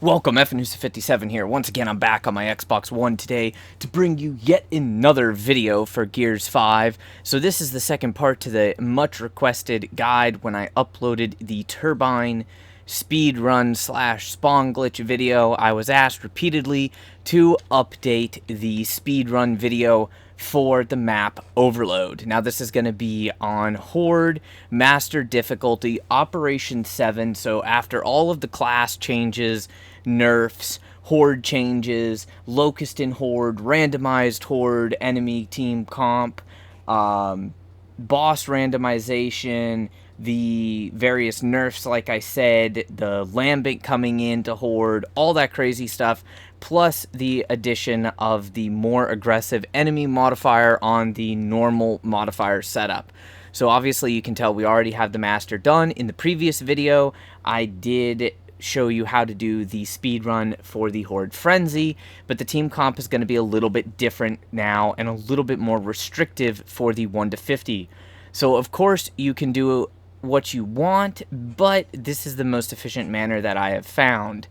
Welcome, FNUSA57 here. Once again, I'm back on my Xbox One today to bring you yet another video for Gears 5. So this is the second part to the much requested guide when I uploaded the Turbine speedrun slash spawn glitch video. I was asked repeatedly to update the speedrun video for the map Overload. Now this is going to be on Horde, Master Difficulty, Operation 7, so after all of the class changes, nerfs, Horde changes, Locust in Horde, randomized Horde, enemy team comp, boss randomization, the various nerfs, like I said, the Lambent coming into Horde, all that crazy stuff, plus the addition of the more aggressive enemy modifier on the normal modifier setup. So obviously you can tell we already have the master done. In the previous video, I did show you how to do the speed run for the Horde Frenzy, but the team comp is going to be a little bit different now and a little bit more restrictive for the 1 to 50. So of course you can do what you want, but this is the most efficient manner that I have found.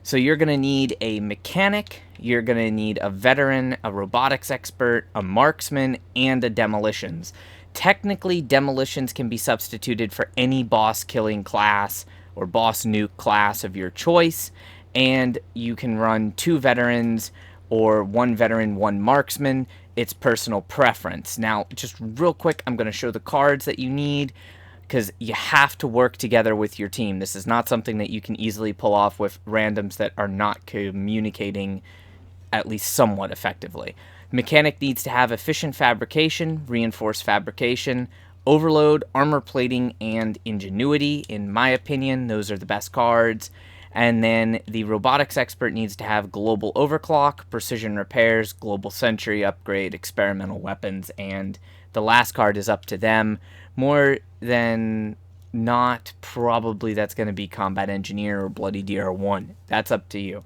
So you're going to need a mechanic, you're going to need a veteran, a robotics expert, a marksman, and a demolitions. Technically, demolitions can be substituted for any boss killing class or boss nuke class of your choice, and you can run 2 veterans or 1 veteran, 1 marksman. It's personal preference. Now, just real quick, I'm going to show the cards that you need, because you have to work together with your team. This is not something that you can easily pull off with randoms that are not communicating at least somewhat effectively. Mechanic needs to have efficient fabrication, reinforced fabrication, overload, armor plating, and ingenuity. In my opinion, those are the best cards. And then the robotics expert needs to have global overclock, precision repairs, global sentry upgrade, experimental weapons, and the last card is up to them. More than not, probably that's going to be combat engineer or bloody DR1. That's up to you.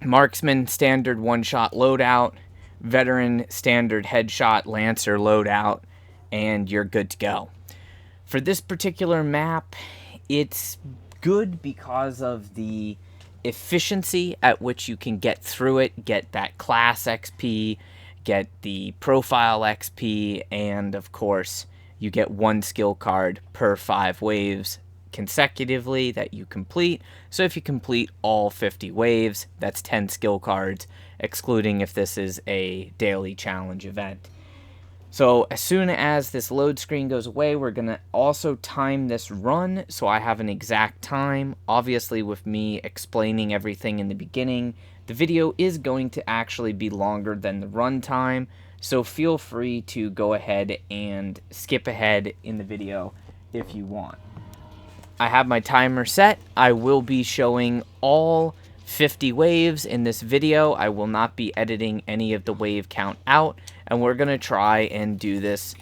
Marksman, standard one-shot loadout. Veteran, standard headshot lancer loadout. And you're good to go. For this particular map, it's good because of the efficiency at which you can get through it, get that class XP, get the profile XP, and of course you get 1 skill card per 5 waves consecutively that you complete. So if you complete all 50 waves, that's 10 skill cards, excluding if this is a daily challenge event. So as soon as this load screen goes away, we're going to also time this run so I have an exact time. Obviously, with me explaining everything in the beginning, the video is going to actually be longer than the run time, so feel free to go ahead and skip ahead in the video if you want. I have my timer set. I will be showing all 50 waves in this video. I will not be editing any of the wave count out, and we're going to try and do this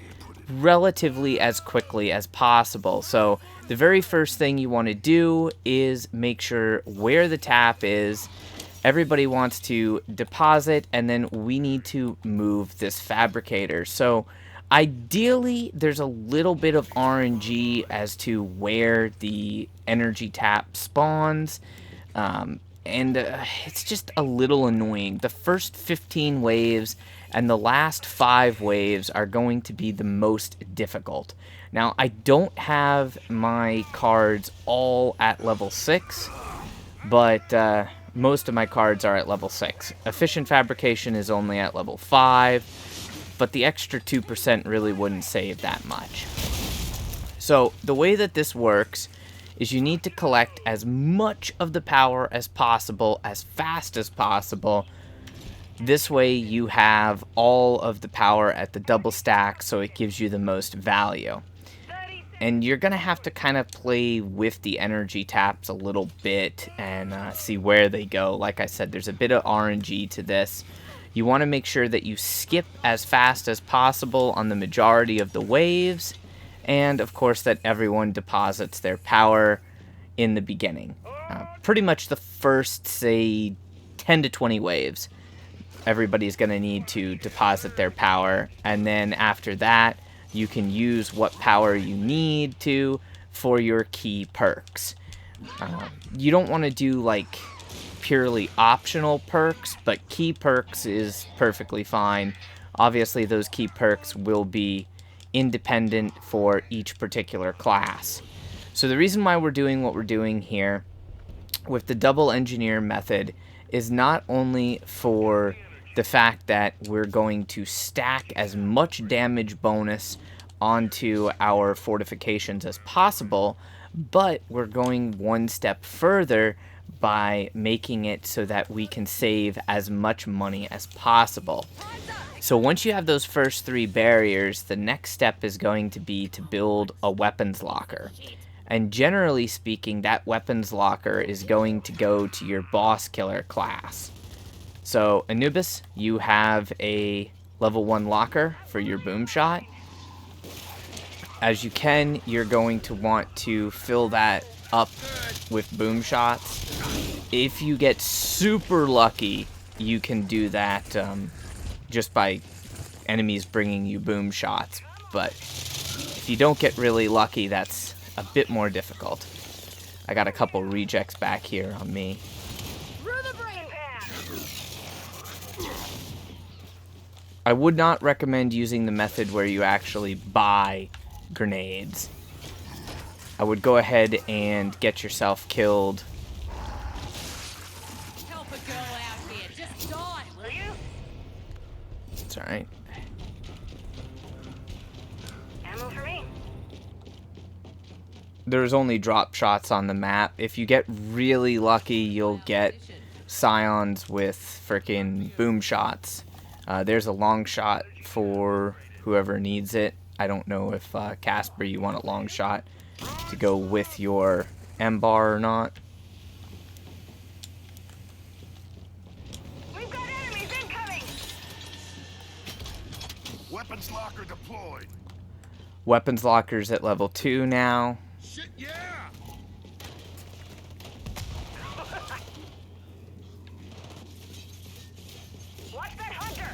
relatively as quickly as possible. So the very first thing you want to do is make sure where the tap is. Everybody wants to deposit, and then we need to move this fabricator. So ideally, there's a little bit of RNG as to where the energy tap spawns. It's just a little annoying. The first 15 waves and the last 5 waves are going to be the most difficult. Now, I don't have my cards all at level 6, but most of my cards are at level 6. Efficient fabrication is only at level 5, but the extra 2% really wouldn't save that much. So the way that this works is you need to collect as much of the power as possible, as fast as possible. This way you have all of the power at the double stack, so it gives you the most value. And you're going to have to kind of play with the energy taps a little bit and see where they go. Like I said, there's a bit of RNG to this. You want to make sure that you skip as fast as possible on the majority of the waves, and of course that everyone deposits their power in the beginning. Pretty much the first, say, 10 to 20 waves, everybody's going to need to deposit their power, and then after that, you can use what power you need to for your key perks. You don't want to do like purely optional perks, but key perks is perfectly fine. Obviously, those key perks will be independent for each particular class. So the reason why we're doing what we're doing here with the double engineer method is not only for the fact that we're going to stack as much damage bonus onto our fortifications as possible, but we're going one step further by making it so that we can save as much money as possible. So once you have those first 3 barriers, the next step is going to be to build a weapons locker. And generally speaking, that weapons locker is going to go to your boss killer class. So Anubis, you have a level 1 locker for your boom shot. As you can, you're going to want to fill that up with boom shots. If you get super lucky, you can do that just by enemies bringing you boom shots. But if you don't get really lucky, that's a bit more difficult. I got a couple rejects back here on me. I would not recommend using the method where you actually buy grenades. I would go ahead and get yourself killed. Help a girl out here. Just die, will you? It's alright. Ammo for me. There's only drop shots on the map. If you get really lucky, you'll get scions with frickin' boom shots. There's a long shot for whoever needs it. I don't know if Casper, you want a long shot to go with your M-bar or not. We've got enemies incoming. Weapons locker deployed. Weapons lockers at level 2 now. Shit, yeah. Watch that hunter.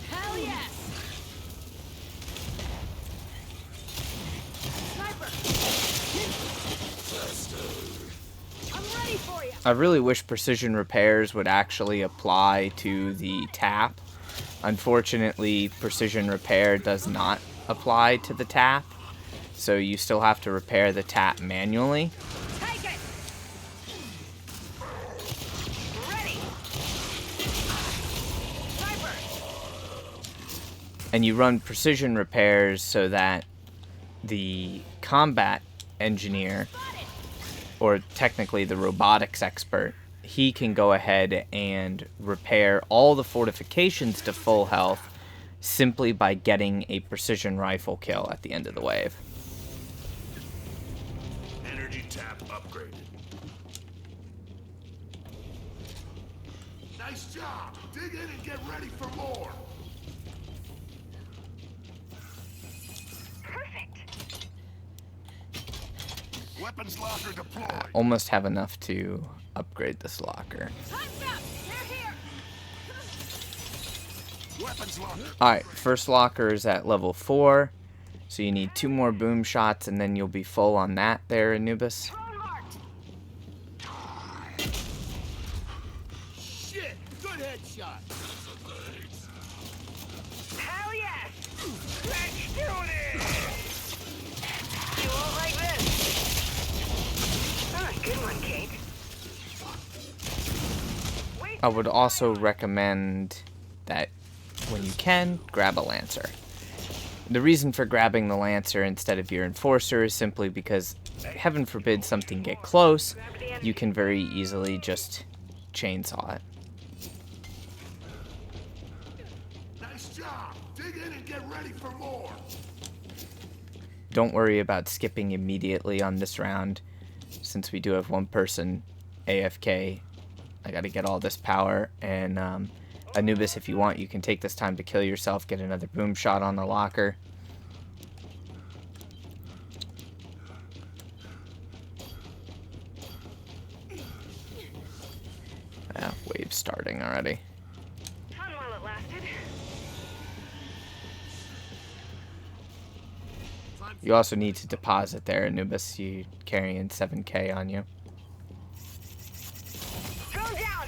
Hell yes. Sniper. I'm ready for you. I really wish precision repairs would actually apply to the tap. Unfortunately, precision repair does not apply to the tap, so you still have to repair the tap manually. Take it. Ready. Sniper. And you run precision repairs so that the combat engineer, or technically the robotics expert, he can go ahead and repair all the fortifications to full health simply by getting a precision rifle kill at the end of the wave. Energy tap upgraded. Nice job. Dig in and get ready for more. Perfect. Weapons locker deployed. Almost have enough to upgrade this locker. Time's up. They're here. Weapons locker. Alright, first locker is at level 4, so you need 2 more boom shots and then you'll be full on that there, Anubis. Drone marked. Shit. Good headshot. Hell yes. Let's do this. You won't like this. Oh, good one, Kate. I would also recommend that when you can, grab a Lancer. The reason for grabbing the Lancer instead of your Enforcer is simply because, heaven forbid something get close, you can very easily just chainsaw it. Nice job. Dig in and get ready for more. Don't worry about skipping immediately on this round, since we do have one person AFK. I gotta get all this power, and Anubis, if you want, you can take this time to kill yourself, get another boom shot on the locker. Wave's starting already. Fun while it lasted. You also need to deposit there, Anubis. You carrying 7K on you. Drone down.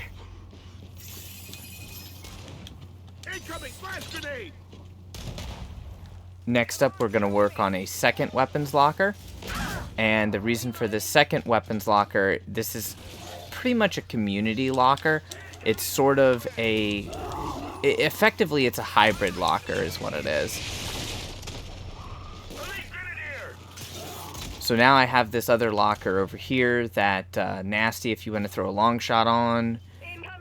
Incoming flash grenade! Next up, we're going to work on a second weapons locker. And the reason for this second weapons locker, this is pretty much a community locker. It's sort of a... effectively, it's a hybrid locker is what it is. So now I have this other locker over here that Nasty, if you want to throw a long shot on,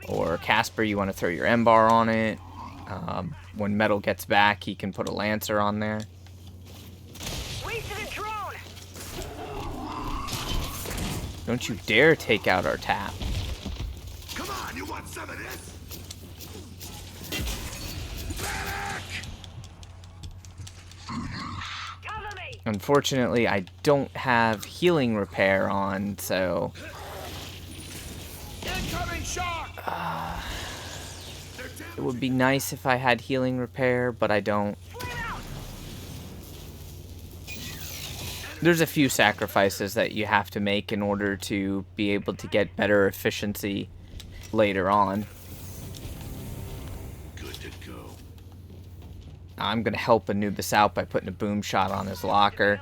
or Casper, you want to throw your M-bar on it. When Metal gets back, he can put a Lancer on there. Wasted a drone. Don't you dare take out our tap. Come on, you want some of this? Cover me. Unfortunately, I don't have healing repair on, so... Incoming shock! It would be nice if I had healing repair, but I don't. Flame out. There's a few sacrifices that you have to make in order to be able to get better efficiency later on. Good to go. I'm going to help Anubis out by putting a boom shot on his locker.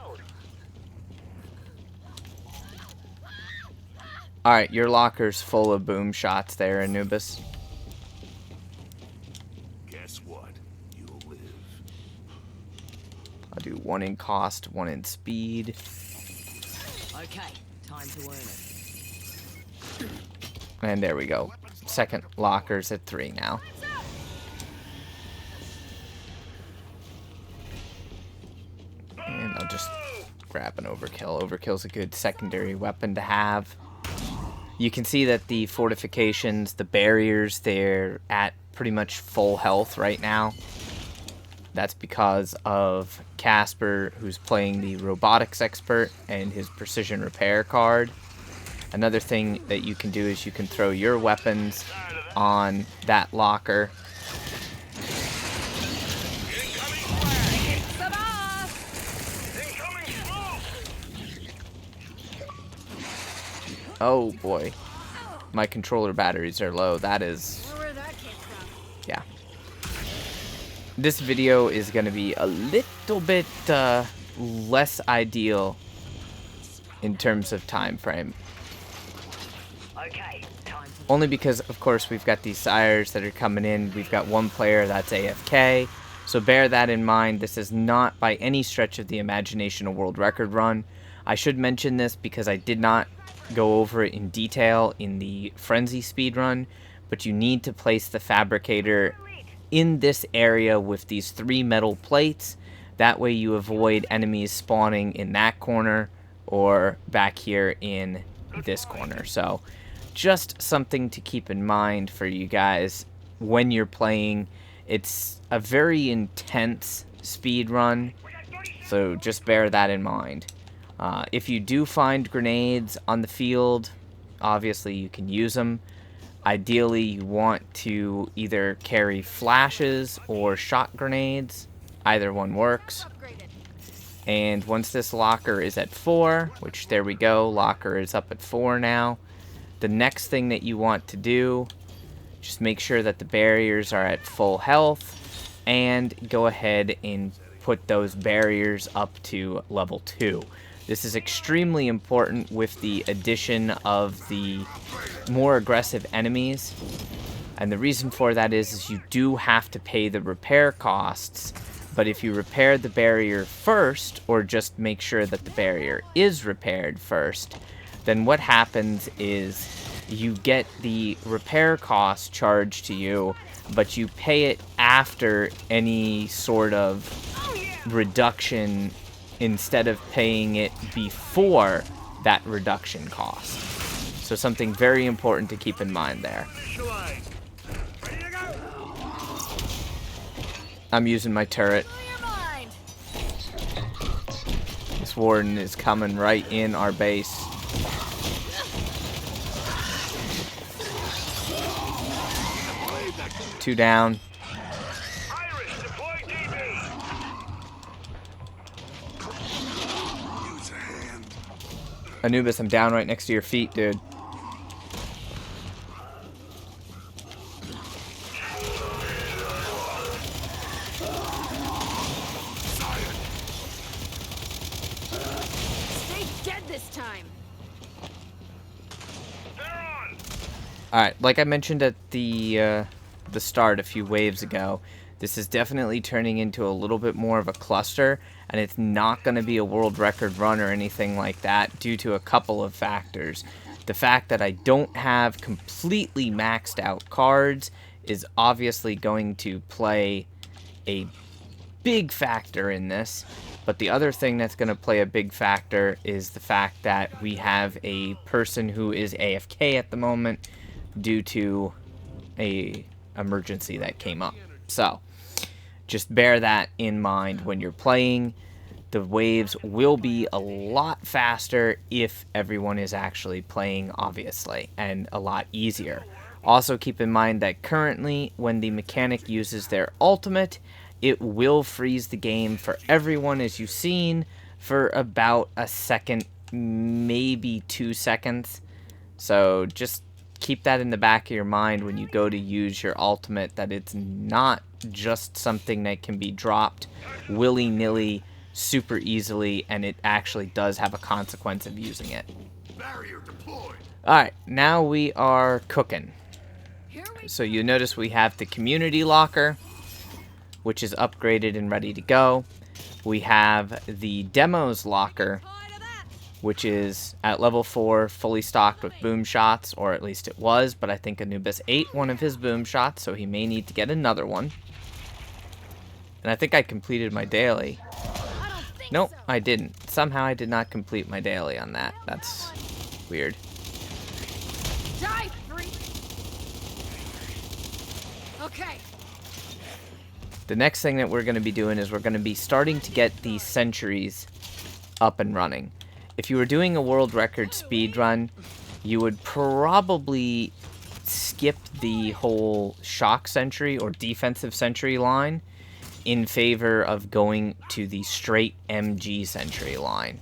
Alright, your locker's full of boom shots there, Anubis. Guess what? You'll live. I'll do 1 in cost, 1 in speed. Okay, time to earn it. And there we go. Second locker's at 3 now. And I'll just grab an overkill. Overkill's a good secondary weapon to have. You can see that the fortifications, the barriers, they're at pretty much full health right now. That's because of Casper, who's playing the robotics expert, and his precision repair card. Another thing that you can do is you can throw your weapons on that locker. Oh boy, my controller batteries are low. That is, Where that came from? yeah. This video is going to be a little bit less ideal in terms of time frame. Okay, time to Only because, of course, we've got these sires that are coming in. We've got one player that's AFK. So bear that in mind. This is not by any stretch of the imagination a world record run. I should mention this because I did not go over it in detail in the Frenzy speedrun, but you need to place the fabricator in this area with these 3 metal plates. That way you avoid enemies spawning in that corner or back here in this corner. So just something to keep in mind for you guys when you're playing. It's a very intense speed run, so just bear that in mind. If you do find grenades on the field, obviously you can use them. Ideally, you want to either carry flashes or shot grenades. Either one works. And once this locker is at 4, which there we go, locker is up at 4 now. The next thing that you want to do, just make sure that the barriers are at full health, and go ahead and put those barriers up to level 2. This is extremely important with the addition of the more aggressive enemies. And the reason for that is you do have to pay the repair costs. But if you repair the barrier first, or just make sure that the barrier is repaired first, then what happens is you get the repair cost charged to you, but you pay it after any sort of reduction instead of paying it before that reduction cost. So something very important to keep in mind there. I'm using my turret. This warden is coming right in our base. Two down. Anubis, I'm down right next to your feet, dude. Stay dead this time. Alright, like I mentioned at the start a few waves ago, this is definitely turning into a little bit more of a cluster, and it's not going to be a world record run or anything like that due to a couple of factors. The fact that I don't have completely maxed out cards is obviously going to play a big factor in this, but the other thing that's going to play a big factor is the fact that we have a person who is AFK at the moment due to a emergency that came up. So just bear that in mind when you're playing. The waves will be a lot faster if everyone is actually playing, obviously, and a lot easier. Also keep in mind that currently when the mechanic uses their ultimate, it will freeze the game for everyone, as you've seen, for about a second, maybe 2 seconds. So just keep that in the back of your mind when you go to use your ultimate, that it's not just something that can be dropped willy-nilly super easily, and it actually does have a consequence of using it. Barrier deployed. Alright, now we are cooking. So you notice we have the community locker, which is upgraded and ready to go. We have the demos locker, which is at level 4, fully stocked with boom shots, or at least it was, but I think Anubis ate one of his boom shots, so he may need to get another one. And I think I completed my daily. Nope, I didn't. Somehow I did not complete my daily on that. That's weird. Die, freak. Okay. The next thing that we're going to be doing is we're going to be starting to get these sentries up and running. If you were doing a world record speed run, you would probably skip the whole shock sentry or defensive sentry line in favor of going to the straight MG sentry line.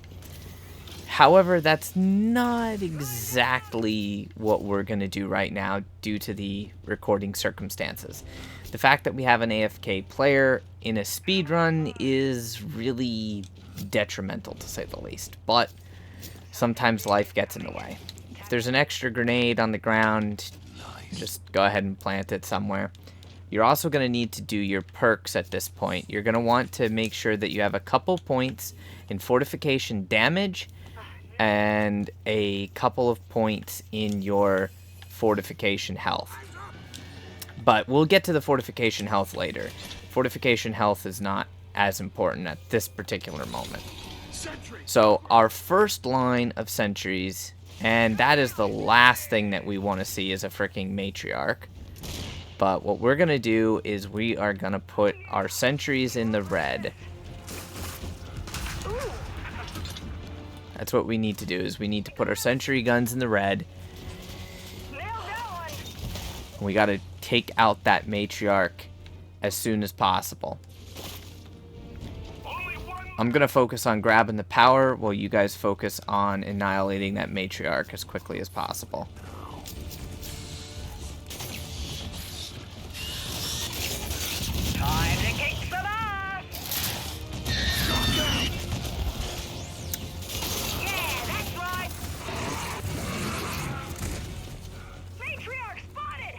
However, that's not exactly what we're going to do right now due to the recording circumstances. The fact that we have an AFK player in a speedrun is really detrimental, to say the least, but sometimes life gets in the way. If there's an extra grenade on the ground, just go ahead and plant it somewhere. You're also going to need to do your perks at this point. You're going to want to make sure that you have a couple points in fortification damage and a couple of points in your fortification health. But we'll get to the fortification health later. Fortification health is not as important at this particular moment. So our first line of sentries, and that is the last thing that we want to see, is a freaking Matriarch. But what we're going to do is we are going to put our sentries in the red. That's what we need to do, is we need to put our sentry guns in the red. We got to take out that Matriarch as soon as possible. I'm going to focus on grabbing the power while you guys focus on annihilating that Matriarch as quickly as possible. Time to kick some ass. Yeah, that's right. Matriarch spotted.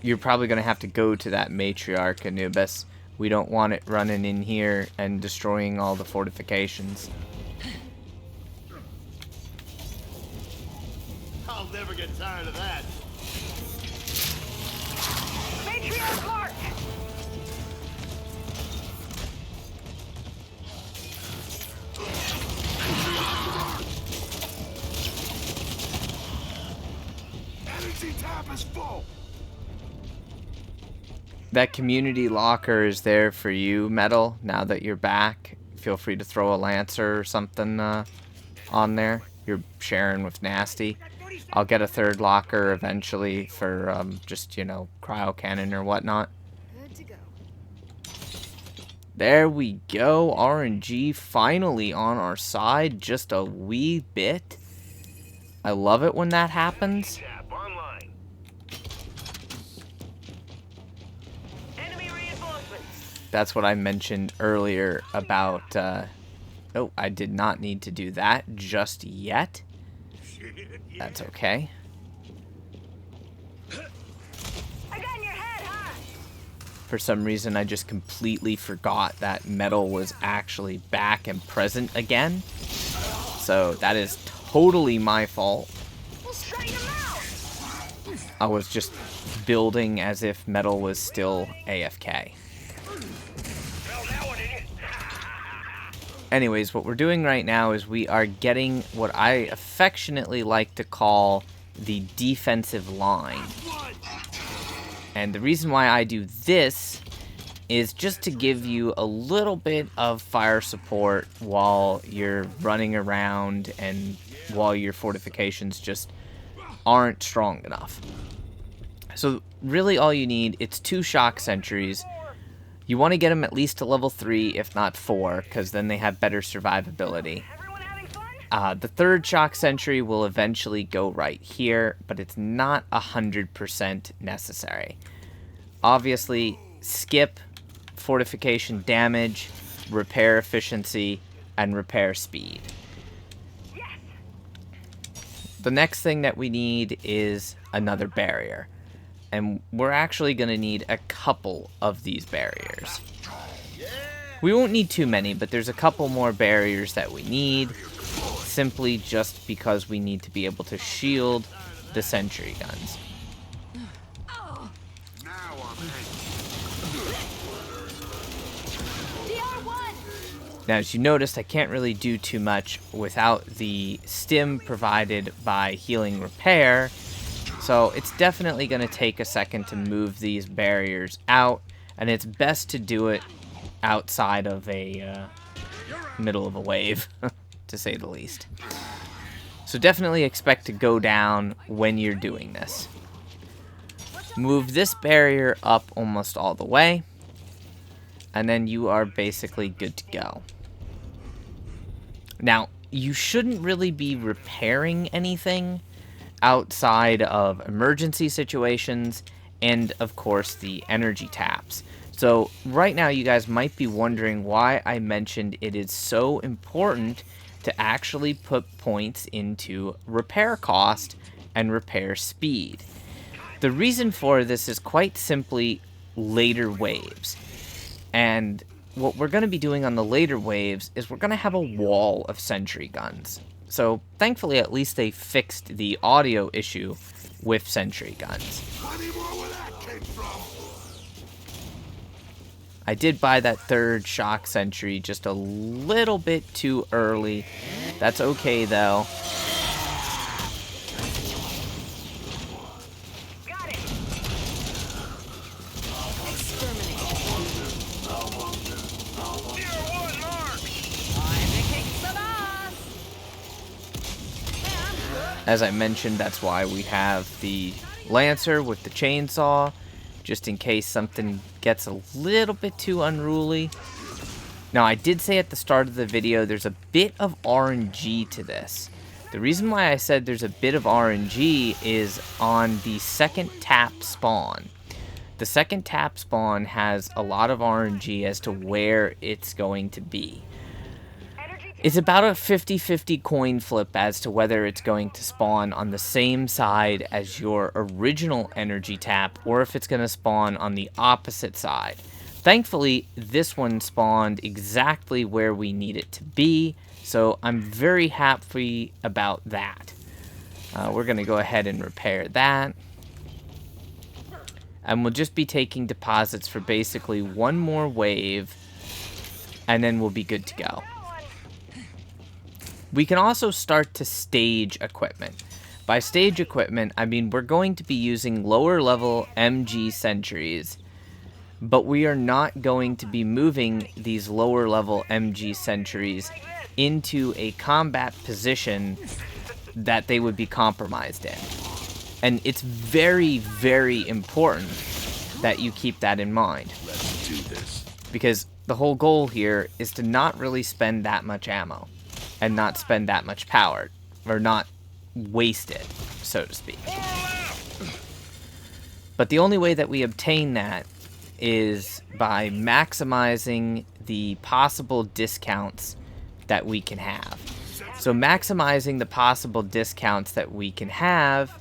You're probably going to have to go to that Matriarch, Anubis. We don't want it running in here and destroying all the fortifications. I'll never get tired of that. Matriarch marked. Energy tap is full. That community locker is there for you, Metal, now that you're back. Feel free to throw a Lancer or something on there. You're sharing with Nasty. I'll get a third locker eventually for just, you know, cryo cannon or whatnot. Good to go. There we go. RNG finally on our side. Just a wee bit. I love it when that happens. Tap online. Enemy reinforcements. That's what I mentioned earlier about... oh, I did not need to do that just yet. That's okay. I got in your head, huh? For some reason, I just completely forgot that metal was actually back and present again. So that is totally my fault. We'll straighten them out. I was just building as if metal was still AFK. Well, now it is. Anyways, what we're doing right now is we are getting what I affectionately like to call the defensive line. And the reason why I do this is just to give you a little bit of fire support while you're running around and while your fortifications just aren't strong enough. So really all you need, it's 2 shock sentries. You want to get them at least to level 3, if not 4, because then they have better survivability. Everyone having fun? The 3rd shock sentry will eventually go right here, but it's not 100% necessary. Obviously, skip fortification damage, repair efficiency, and repair speed. Yes. The next thing that we need is another barrier. And we're actually going to need a couple of these barriers. We won't need too many, but there's a couple more barriers that we need, simply just because we need to be able to shield the sentry guns. Now I'm angry. Now, as you noticed, I can't really do too much without the stim provided by healing repair. So it's definitely going to take a second to move these barriers out, and it's best to do it outside of a middle of a wave, to say the least. So definitely expect to go down when you're doing this. Move this barrier up almost all the way, and then you are basically good to go. Now, you shouldn't really be repairing anything outside of emergency situations and, of course, the energy taps. So right now you guys might be wondering why I mentioned it is so important to actually put points into repair cost and repair speed. The reason for this is quite simply later waves. And what we're going to be doing on the later waves is we're going to have a wall of sentry guns. So, thankfully, at least they fixed the audio issue with sentry guns. Plenty more where that came from. I did buy that 3rd shock sentry just a little bit too early. That's okay, though. Got it. Tier 1 mark. Time to kick some ass! As I mentioned, that's why we have the Lancer with the chainsaw, just in case something gets a little bit too unruly. Now, I did say at the start of the video, there's a bit of RNG to this. The reason why I said there's a bit of RNG is on the 2nd tap spawn. The 2nd tap spawn has a lot of RNG as to where it's going to be. It's about a 50-50 coin flip as to whether it's going to spawn on the same side as your original energy tap or if it's going to spawn on the opposite side. Thankfully, this one spawned exactly where we need it to be, so I'm very happy about that. We're going to go ahead and repair that. And we'll just be taking deposits for basically one more wave, and then we'll be good to go. We can also start to stage equipment. By stage equipment, I mean we're going to be using lower level MG sentries, but we are not going to be moving these lower level MG sentries into a combat position that they would be compromised in. And it's very, very important that you keep that in mind. Let's do this. because the whole goal here is to not really spend that much ammo and not spend that much power, or not waste it, so to speak. But the only way that we obtain that is by maximizing the possible discounts that we can have. So maximizing the possible discounts that we can have,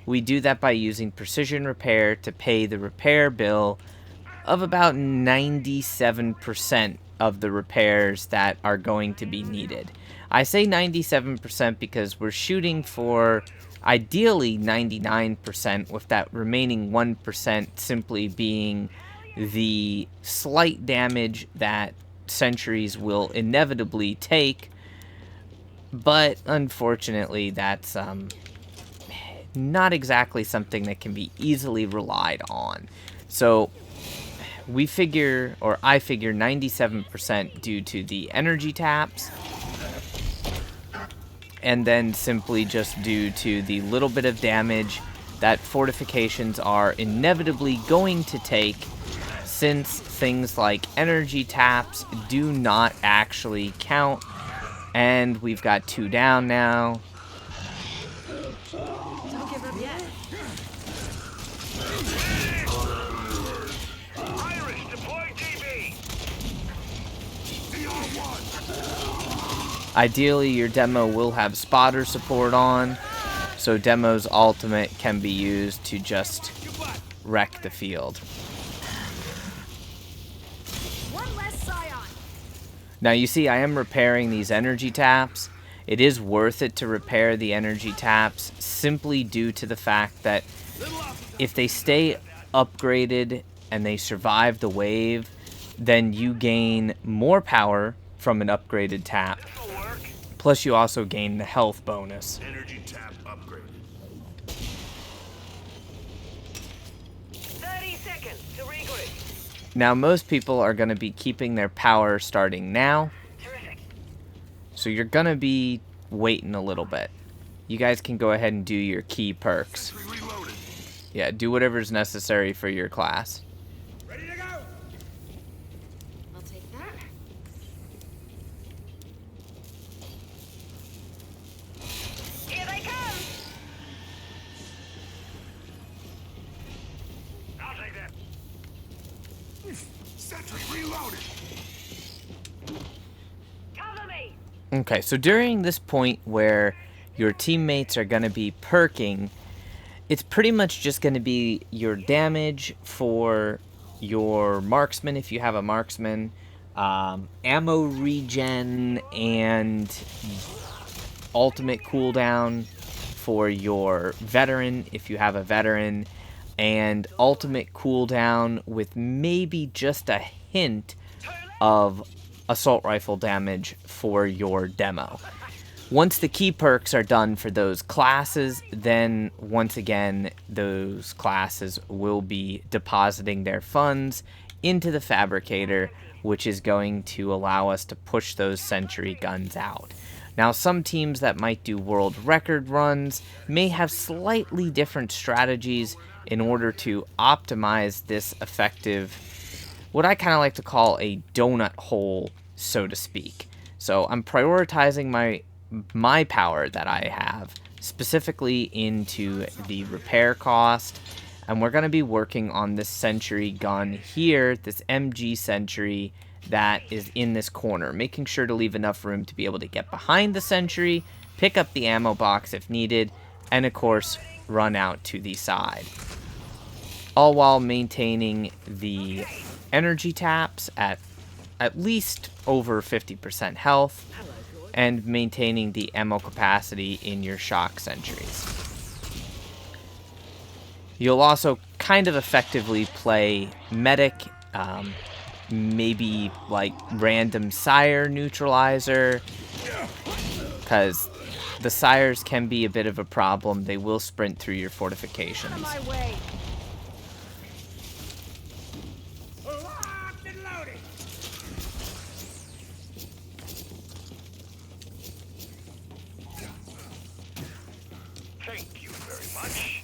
we do that by using precision repair to pay the repair bill of about 97% of the repairs that are going to be needed. I say 97% because we're shooting for ideally 99%, with that remaining 1% simply being the slight damage that sentries will inevitably take. But unfortunately, that's not exactly something that can be easily relied on. So we figure, or I figure, 97% due to the energy taps, and then simply just due to the little bit of damage that fortifications are inevitably going to take, since things like energy taps do not actually count. And we've got 2 down now. Don't give up yet. Irish, deploy DB. Ideally, your demo will have spotter support on, so demo's ultimate can be used to just wreck the field. One less scion. Now you see I am repairing these energy taps. It is worth it to repair the energy taps simply due to the fact that if they stay upgraded and they survive the wave, then you gain more power from an upgraded tap. Plus you also gain the health bonus. Energy tap upgraded. 30 seconds to regroup. Now most people are going to be keeping their power starting now. Terrific. So you're going to be waiting a little bit. You guys can go ahead and do your key perks. Reloaded. Yeah, do whatever's necessary for your class. Ready to go. I'll take that. Here they come. I'll take that. Sentry reloaded. Cover me. Okay, so during this point where your teammates are going to be perking, it's pretty much just going to be your damage for your marksman, if you have a marksman, ammo regen, and ultimate cooldown for your veteran, if you have a veteran, and ultimate cooldown with maybe just a hint of assault rifle damage for your demo. Once the key perks are done for those classes, then once again those classes will be depositing their funds into the fabricator, which is going to allow us to push those sentry guns out. Now some teams that might do world record runs may have slightly different strategies in order to optimize this effective, what I kind of like to call a donut hole, so to speak. So I'm prioritizing my power that I have specifically into the repair cost, and we're going to be working on this sentry gun here, this MG sentry that is in this corner, making sure to leave enough room to be able to get behind the sentry, pick up the ammo box if needed, and of course run out to the side, all while maintaining the energy taps at least over 50% health, and maintaining the ammo capacity in your shock sentries. You'll also kind of effectively play medic, maybe like random sire neutralizer, because the sires can be a bit of a problem. They will sprint through your fortifications. On my way. Locked and loaded. Thank you very much.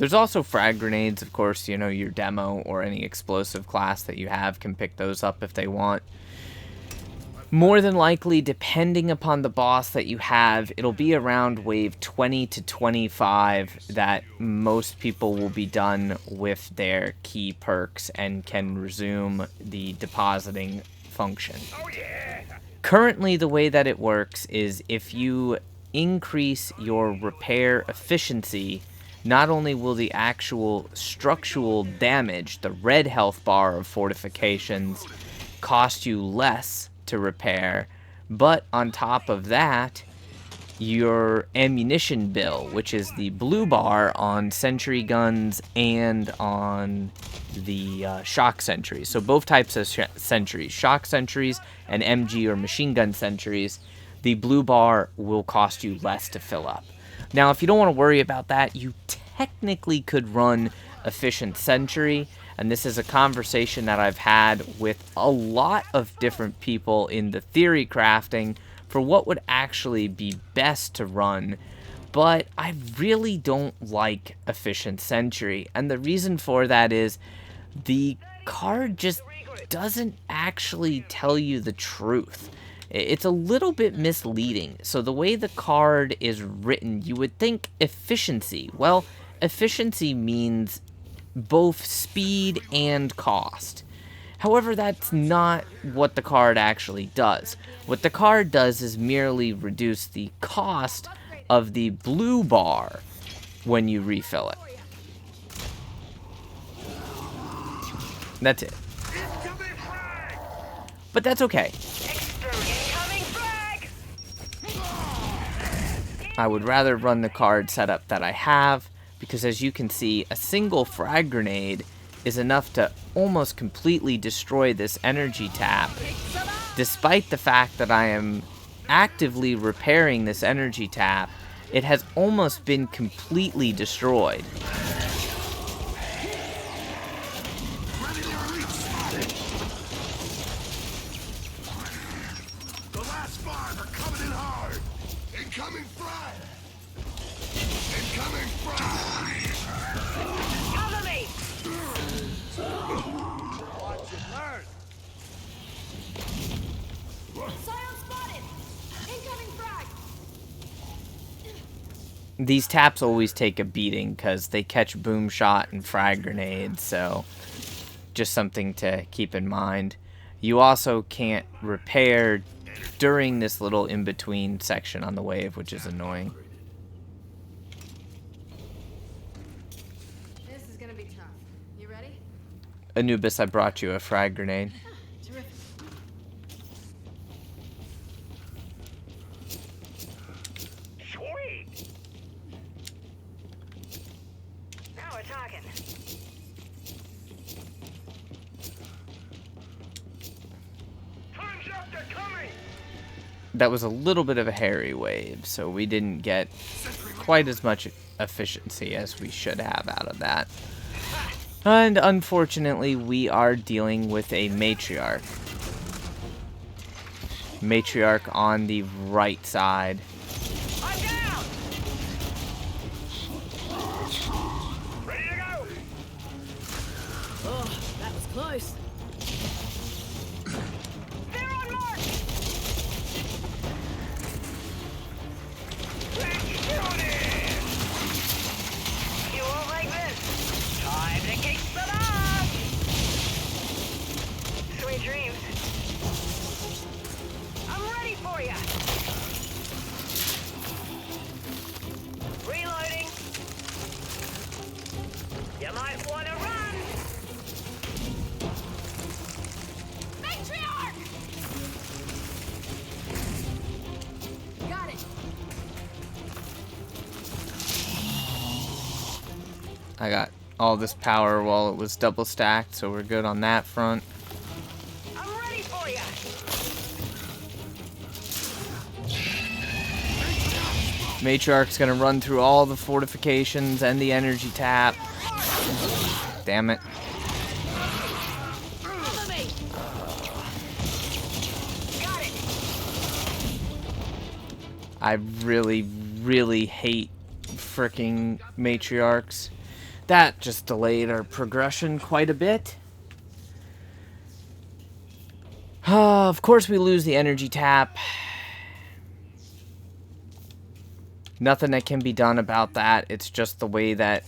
There's also frag grenades, of course, you know, your demo or any explosive class that you have can pick those up if they want. More than likely, depending upon the boss that you have, it'll be around wave 20 to 25 that most people will be done with their key perks and can resume the depositing function. Currently, the way that it works is if you increase your repair efficiency, not only will the actual structural damage, the red health bar of fortifications, cost you less to repair, but on top of that, your ammunition bill, which is the blue bar on sentry guns and on the shock sentries. So both types of sentries, shock sentries and MG or machine gun sentries, the blue bar will cost you less to fill up. Now, if you don't want to worry about that, you technically could run efficient sentry, and this is a conversation that I've had with a lot of different people in the theory crafting for what would actually be best to run, but I really don't like efficient sentry, and the reason for that is the card just doesn't actually tell you the truth. It's a little bit misleading. So the way the card is written, you would think efficiency. Well, efficiency means both speed and cost. However, that's not what the card actually does. What the card does is merely reduce the cost of the blue bar when you refill it. That's it. But that's okay. I would rather run the card setup that I have, because as you can see, a single frag grenade is enough to almost completely destroy this energy tap, despite the fact that I am actively repairing this energy tap. It has almost been completely destroyed. The last five are coming in hard. Incoming frag. Incoming frag. Cover me! Watch it, learn. Scion spotted! Incoming frag! These taps always take a beating because they catch boom shot and frag grenades, so just something to keep in mind. You also can't repair during this little in-between section on the wave, which is annoying. This is gonna be tough. You ready? Anubis, I brought you a frag grenade. Terrific. Sweet! Now we're talking. Time's up, they're coming! That was a little bit of a hairy wave, so we didn't get quite as much efficiency as we should have out of that. And unfortunately, we are dealing with a Matriarch. Matriarch on the right side. I'm down! Ready to go! Oh, that was close. They're on mark! Let's shoot it! You won't like this. Time to kick some ass! Sweet dreams. I'm ready for you! Reloading! You might want to run! Matriarch! Got it. I got all this power while it was double stacked, so we're good on that front. I'm ready for you! Matriarch's gonna run through all the fortifications and the energy tap. Damn it. Cover me! Got it! I really, really hate fricking Matriarchs. That just delayed our progression quite a bit. Of course we lose the energy tap. Nothing that can be done about that. It's just the way that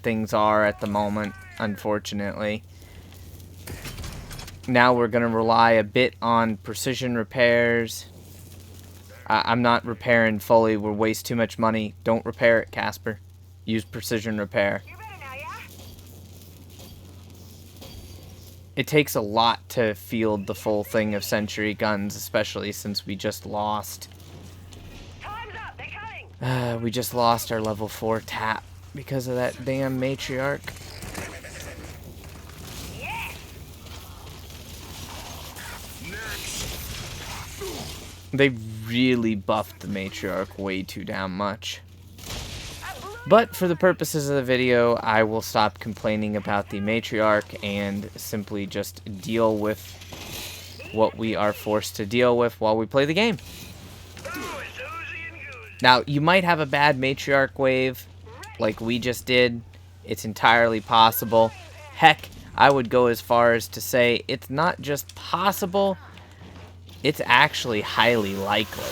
things are at the moment, unfortunately. Now we're going to rely a bit on precision repairs. I'm not repairing fully. We'll waste too much money. Don't repair it, Casper. Use precision repair. You better now, yeah? It takes a lot to field the full thing of sentry guns, especially since we just lost. Time's up. They're coming. We just lost our level 4 tap because of that damn Matriarch. Yes. They really buffed the Matriarch way too damn much. But for the purposes of the video, I will stop complaining about the Matriarch and simply just deal with what we are forced to deal with while we play the game. Oh, it's oozy and goozy. Now, you might have a bad Matriarch wave, like we just did. It's entirely possible. Heck, I would go as far as to say it's not just possible, it's actually highly likely.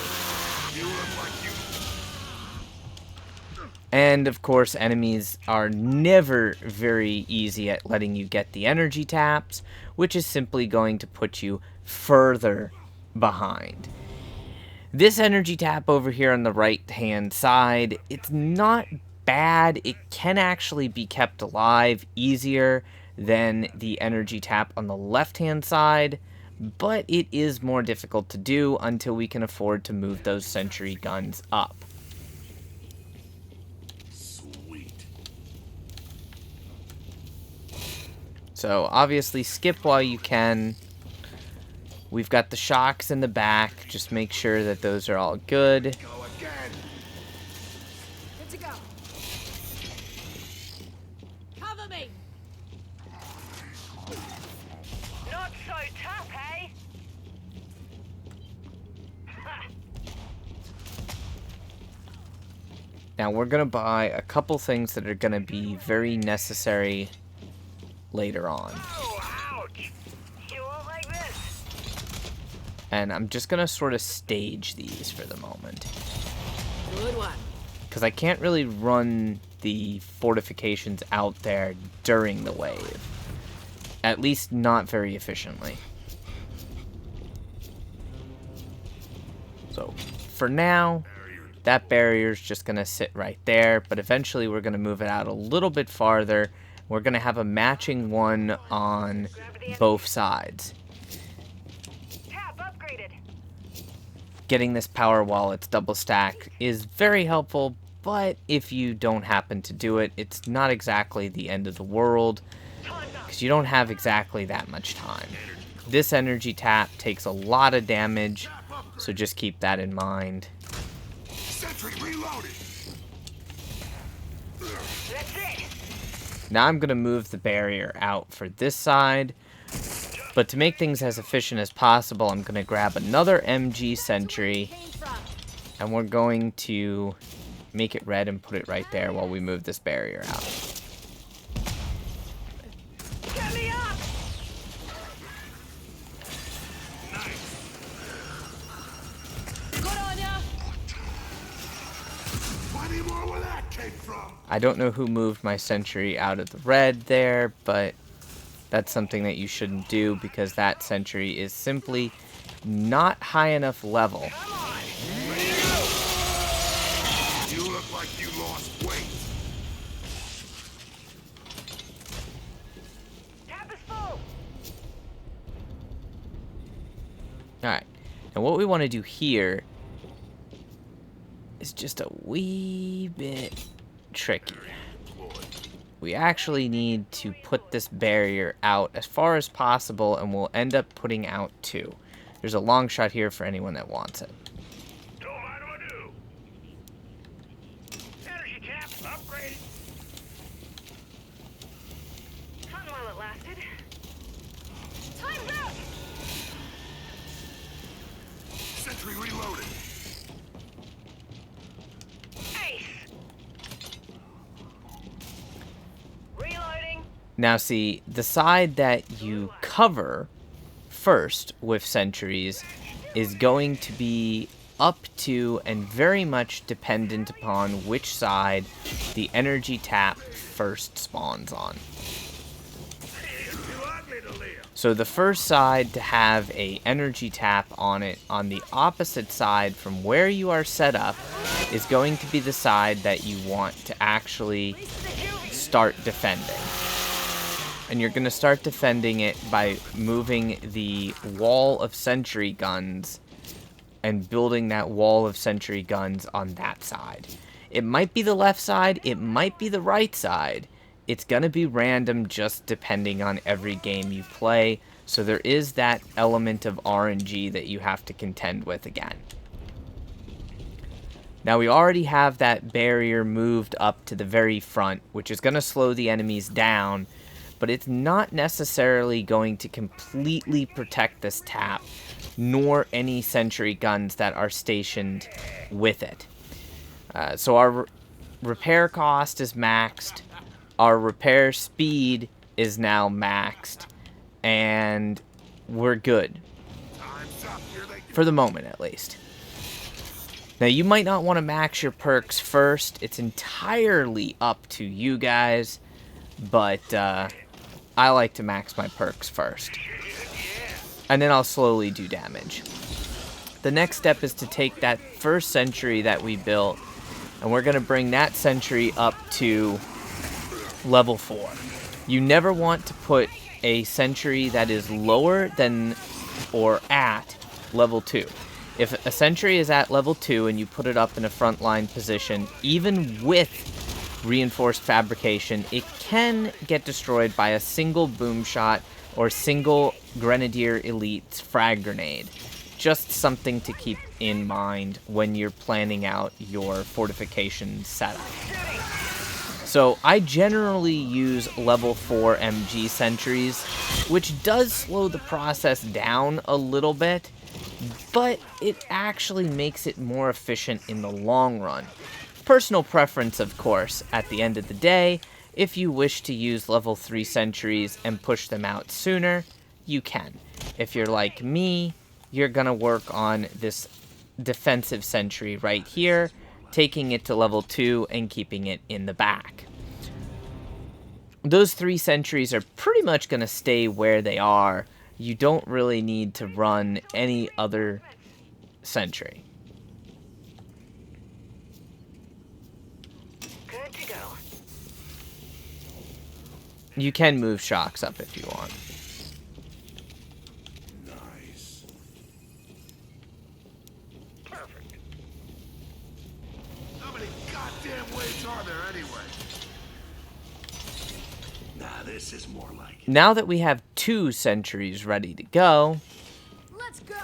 And, of course, enemies are never very easy at letting you get the energy taps, which is simply going to put you further behind. This energy tap over here on the right-hand side, it's not bad. It can actually be kept alive easier than the energy tap on the left-hand side, but it is more difficult to do until we can afford to move those sentry guns up. So, obviously, skip while you can. We've got the shocks in the back. Just make sure that those are all good. Go again. Good to go. Cover me. Not so tough, eh? Now, we're going to buy a couple things that are going to be very necessary later on. Oh, ouch. You won't like this. And I'm just going to sort of stage these for the moment. Good one. Because I can't really run the fortifications out there during the wave. At least not very efficiently. So, for now, that barrier's just going to sit right there. But eventually we're going to move it out a little bit farther. We're going to have a matching one on both sides. Tap upgraded. Getting this power while it's double stacked is very helpful, but if you don't happen to do it, it's not exactly the end of the world, because you don't have exactly that much time. This energy tap takes a lot of damage, so just keep that in mind. Sentry reloaded. That's it. Now I'm going to move the barrier out for this side, but to make things as efficient as possible, I'm going to grab another MG sentry, Came from. and we're going to make it red and put it right there while we move this barrier out. Get me up. Good on ya. Plenty more where that came from. I don't know who moved my sentry out of the red there, but that's something that you shouldn't do because that sentry is simply not high enough level. Come on. You look like you lost weight. Tap is full. Alright, and what we want to do here is just a wee bit tricky. We actually need to put this barrier out as far as possible, and we'll end up putting out 2. There's a long shot here for anyone that wants it. Don't mind what I do. Energy tap upgraded. Fun while it lasted. Time's up. Sentry reloaded. Ace. Now see, the side that you cover first with sentries is going to be up to and very much dependent upon which side the energy tap first spawns on. So the first side to have a energy tap on it on the opposite side from where you are set up is going to be the side that you want to actually start defending. And you're going to start defending it by moving the wall of sentry guns and building that wall of sentry guns on that side. It might be the left side, it might be the right side. It's going to be random just depending on every game you play. So there is that element of RNG that you have to contend with again. Now we already have that barrier moved up to the very front, which is going to slow the enemies down, but it's not necessarily going to completely protect this tap, nor any sentry guns that are stationed with it. So our repair cost is maxed, our repair speed is now maxed, and we're good. For the moment, at least. Now, you might not want to max your perks first. It's entirely up to you guys, but I like to max my perks first. And then I'll slowly do damage. The next step is to take that first sentry that we built, and we're going to bring that sentry up to level 4. You never want to put a sentry that is lower than or at level 2. If a sentry is at level 2 and you put it up in a frontline position, even with reinforced fabrication, it can get destroyed by a single boom shot or single Grenadier Elite's frag grenade. Just something to keep in mind when you're planning out your fortification setup. So I generally use level 4 MG sentries, which does slow the process down a little bit, but it actually makes it more efficient in the long run. Personal preference, of course, at the end of the day. If you wish to use level 3 sentries and push them out sooner, you can. If you're like me, you're gonna work on this defensive sentry right here, taking it to level 2 and keeping it in the back. Those 3 sentries are pretty much gonna stay where they are. You don't really need to run any other sentry. Good to go. You can move shocks up if you want. Nice. Perfect. How many goddamn waves are there anyway? Nah, this is more like it. Now that we have 2 sentries ready to go, Let's go.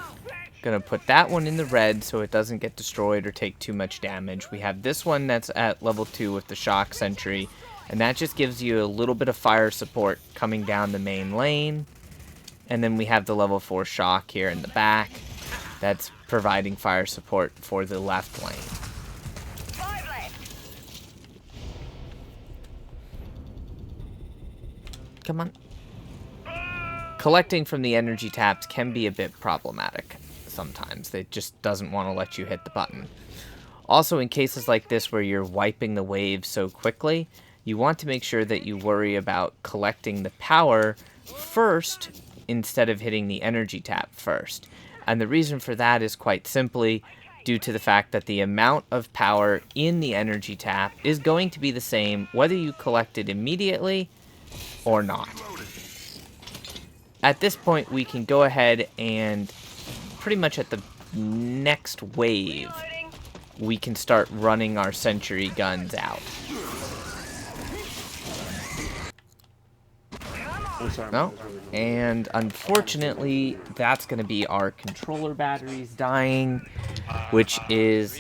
gonna put that one in the red so it doesn't get destroyed or take too much damage. We have this one that's at level 2 with the shock sentry, and that just gives you a little bit of fire support coming down the main lane. And then we have the level 4 shock here in the back that's providing fire support for the left lane. 5 left. Come on. Collecting from the energy taps can be a bit problematic sometimes. It just doesn't want to let you hit the button. Also, in cases like this where you're wiping the wave so quickly, you want to make sure that you worry about collecting the power first instead of hitting the energy tap first. And the reason for that is quite simply due to the fact that the amount of power in the energy tap is going to be the same whether you collect it immediately or not. At this point, we can go ahead and pretty much at the next wave, we can start running our sentry guns out. No, and unfortunately, that's going to be our controller batteries dying, which is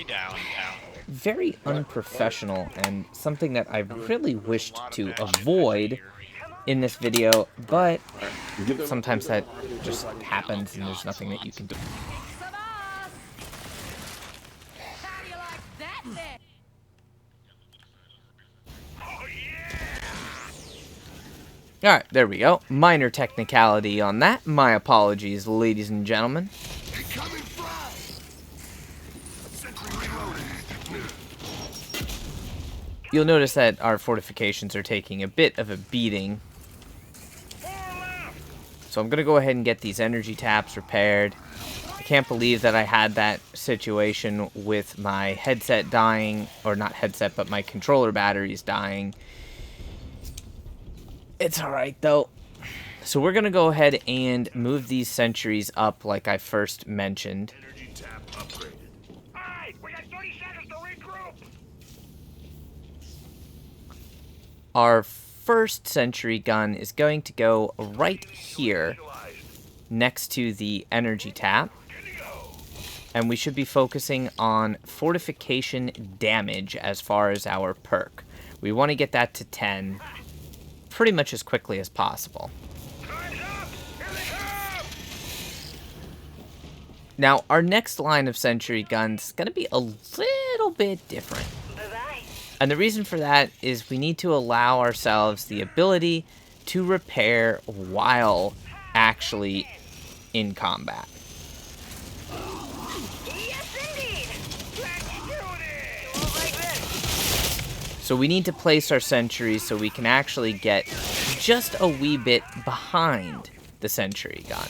very unprofessional and something that I really wished to avoid in this video, but sometimes that just happens and there's nothing that you can do. Some ass. How do you like that then? Alright, there we go. Minor technicality on that. My apologies, ladies and gentlemen. Incoming frag! Sentry reloading. You'll notice that our fortifications are taking a bit of a beating. So I'm going to go ahead and get these energy taps repaired. I can't believe that I had that situation with my headset dying. Or not headset, but my controller batteries dying. It's alright, though. So we're going to go ahead and move these sentries up like I first mentioned. Energy tap upgraded. Alright, we got 30 seconds to regroup. Our first sentry gun is going to go right here next to the energy tap. And we should be focusing on fortification damage as far as our perk. We want to get that to 10 pretty much as quickly as possible. Time's up. Here they come. Now, our next line of sentry guns is going to be a little bit different. Bye-bye. And the reason for that is we need to allow ourselves the ability to repair while actually in combat. Yes, indeed. Let's do this. You won't like this. So we need to place our sentries so we can actually get just a wee bit behind the sentry gun.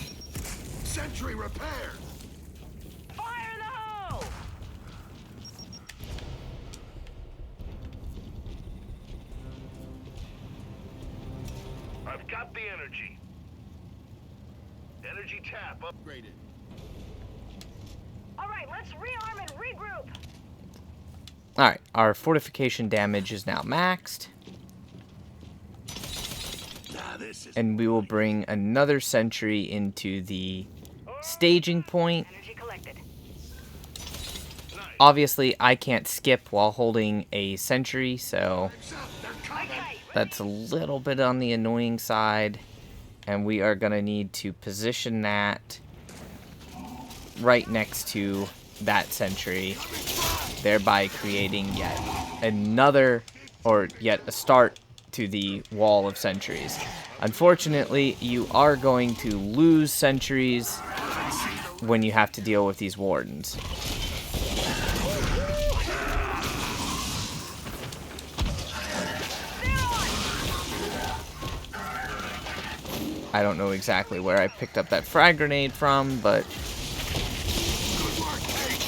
Sentry repaired. Fire in the hole. I've got the energy. Energy tap upgraded. All right, let's rearm and regroup. Alright, our fortification damage is now maxed. Now this is And we will bring another sentry into the staging point. Energy collected. Obviously, I can't skip while holding a sentry, so they're coming. Okay. that's a little bit on the annoying side. And we are going to need to position that right next to that sentry, thereby creating yet another, or yet a start to the wall of sentries. Unfortunately, you are going to lose sentries when you have to deal with these wardens. I don't know exactly where I picked up that frag grenade from, but Good work, Kate.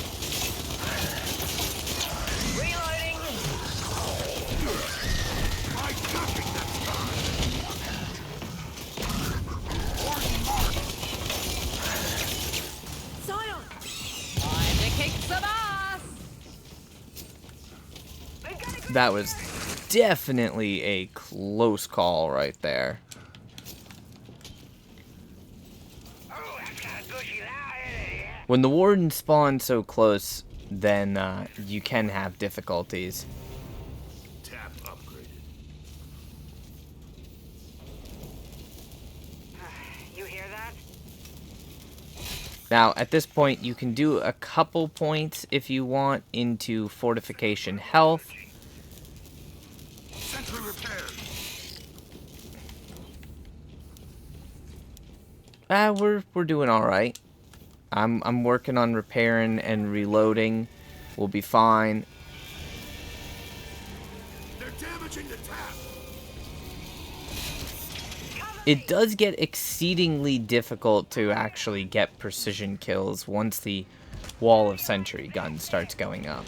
Reloading. My ducking that time. Warden mark. Silence! Time to kick some ass! We've got a that was definitely a close call right there. Oh, that's kind of gushy now, isn't it? When the wardens spawn so close, then you can have difficulties. Tap upgraded. You hear that? Now, at this point, you can do a couple points if you want into fortification health. Sentry repaired. We're doing all right. I'm working on repairing and reloading. We'll be fine. They're damaging the tap. It does get exceedingly difficult to actually get precision kills once the wall of sentry gun starts going up.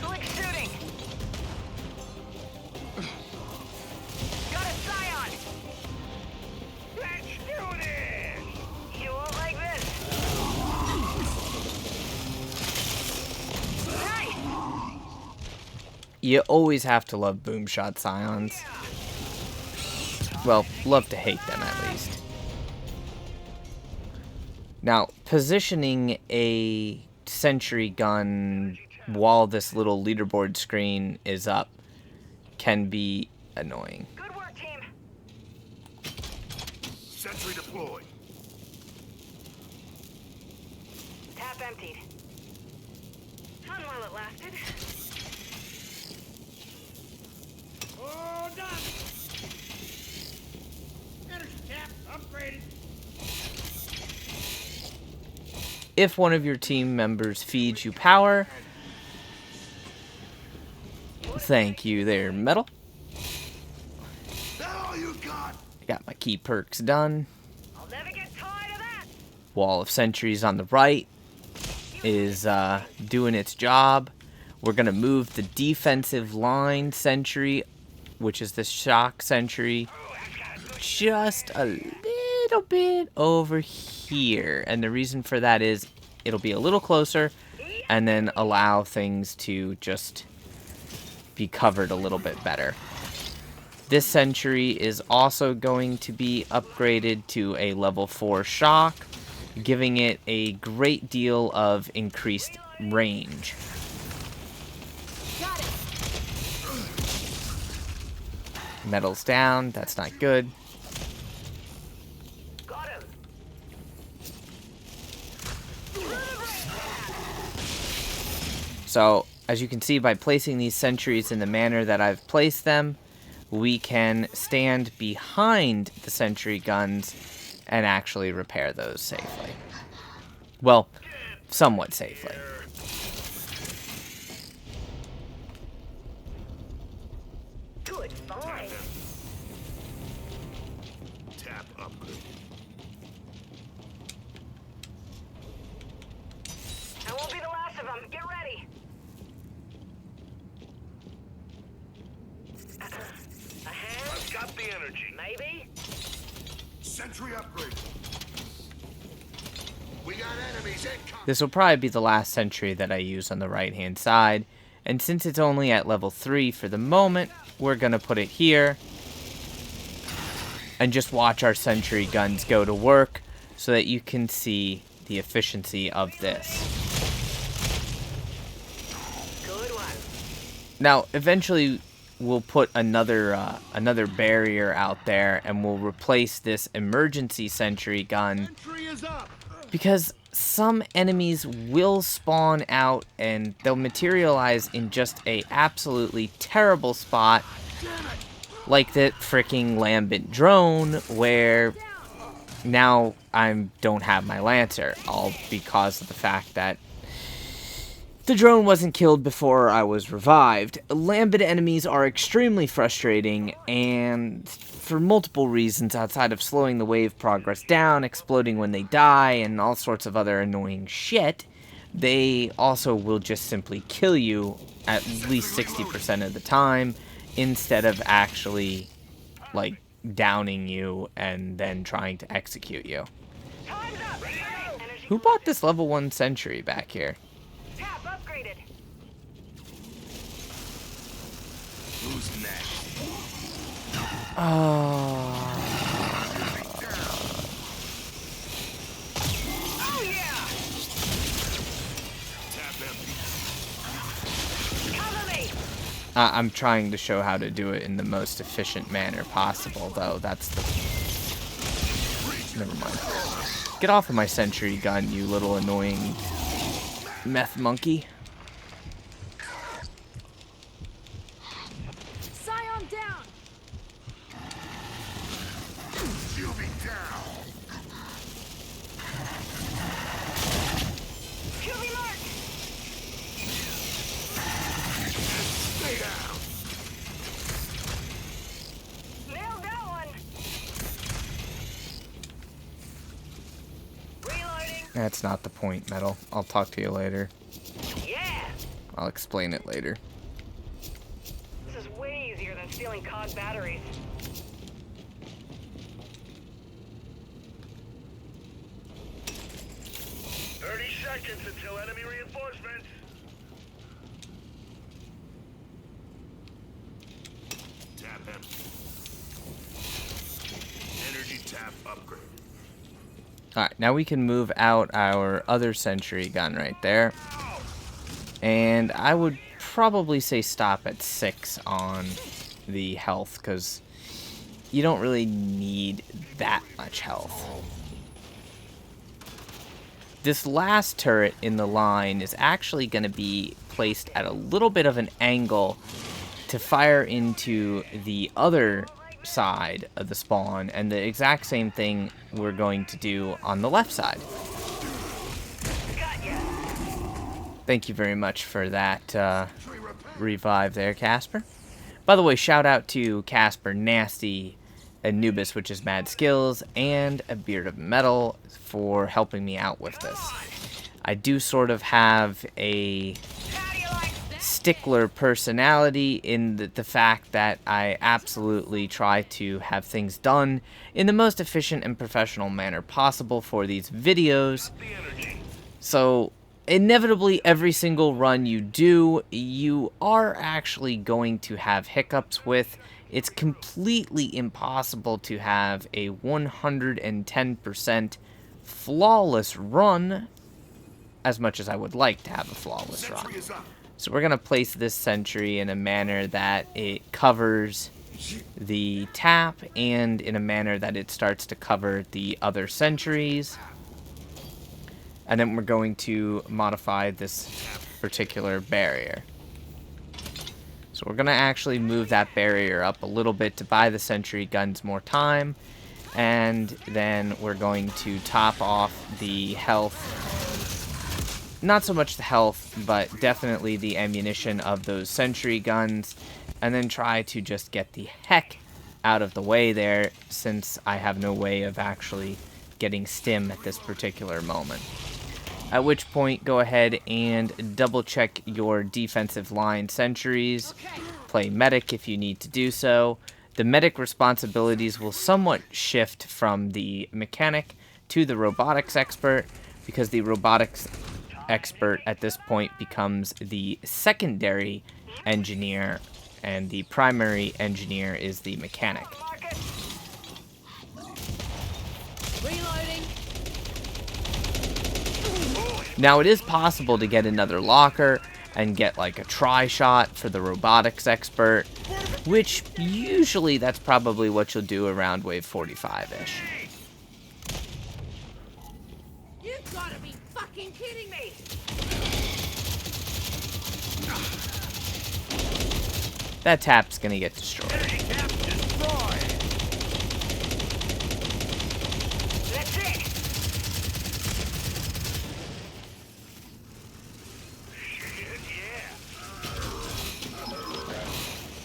Slick shooting. Got a scion. Let's do this. You won't like this. Nice. You always have to love boomshot scions. Well, love to hate them at least. Now, positioning a sentry gun while this little leaderboard screen is up can be annoying. Good work, team. Sentry deployed. Tap emptied. Fun while it lasted. Oh, no! if one of your team members feeds you power, thank you there, Metal. That all you got? I got my key perks done. I'll never get tired of that. Wall of sentries on the right is doing its job. We're going to move the defensive line sentry, which is the shock sentry, just a little bit over here. And the reason for that is it'll be a little closer and then allow things to just be covered a little bit better. This sentry is also going to be upgraded to a level 4 shock, giving it a great deal of increased range. Got it. Metal's down, that's not good. Got him. So, as you can see, by placing these sentries in the manner that I've placed them, we can stand behind the sentry guns and actually repair those safely. Well, somewhat safely. Good find. Tap upgrade. I won't be the last of them. Get ready. A hand? I've got the energy. Maybe? Sentry upgrade. We got enemies incoming. This will probably be the last sentry that I use on the right-hand side, and since it's only at level 3 for the moment, we're going to put it here and just watch our sentry guns go to work so that you can see the efficiency of this. Good one. Now, eventually, we'll put another barrier out there, and we'll replace this emergency sentry gun, Sentry is up. because some enemies will spawn out and they'll materialize in just a absolutely terrible spot, like that freaking lambent drone, where now I don't have my Lancer, all because of the fact that the drone wasn't killed before I was revived. Lambent enemies are extremely frustrating, and for multiple reasons outside of slowing the wave progress down, exploding when they die, and all sorts of other annoying shit, they also will just simply kill you at least 60% of the time, instead of actually, like, downing you and then trying to execute you. Time's up. Energy. Who bought this level 1 sentry back here? Tap upgraded. Who's next? Oh. Oh yeah! Tap empty. Cover me! I'm trying to show how to do it in the most efficient manner possible, though. That's the... Never mind. Get off of my sentry gun, you little annoying meth monkey. Scion down. Shielding down. QB mark! Stay down. Nailed that one! Reloading! That's not the point, Metal. I'll talk to you later. Yeah! I'll explain it later. This is way easier than stealing COG batteries. Seconds until enemy reinforcements. Tap empty. Energy tap upgrade. Alright, now we can move out our other sentry gun right there. And I would probably say stop at 6 on the health, because you don't really need that much health. This last turret in the line is actually going to be placed at a little bit of an angle to fire into the other side of the spawn, and the exact same thing we're going to do on the left side. Thank you very much for that revive there, Casper. By the way, shout out to Casper, Nasty, Anubis, which is Mad Skills, and a Beard of Metal for helping me out with this. I do sort of have a How do you like that? stickler personality in the fact that I absolutely try to have things done in the most efficient and professional manner possible for these videos. So inevitably, every single run you do, you are actually going to have hiccups with. It's completely impossible to have a 110% flawless run, as much as I would like to have a flawless run. Sentry is up. So we're going to place this sentry in a manner that it covers the tap, and in a manner that it starts to cover the other sentries. And then we're going to modify this particular barrier. So we're going to actually move that barrier up a little bit to buy the sentry guns more time. And then we're going to top off the health. Not so much the health, but definitely the ammunition of those sentry guns. And then try to just get the heck out of the way there, since I have no way of actually getting stim at this particular moment. At which point, go ahead and double check your defensive line sentries. Play medic if you need to do so. The medic responsibilities will somewhat shift from the mechanic to the robotics expert, because the robotics expert at this point becomes the secondary engineer, and the primary engineer is the mechanic. Reloading. Now, it is possible to get another locker and get like a tri-shot for the robotics expert, which usually that's probably what you'll do around wave 45-ish. You've got to be fucking kidding me. That tap's gonna get destroyed. That's it.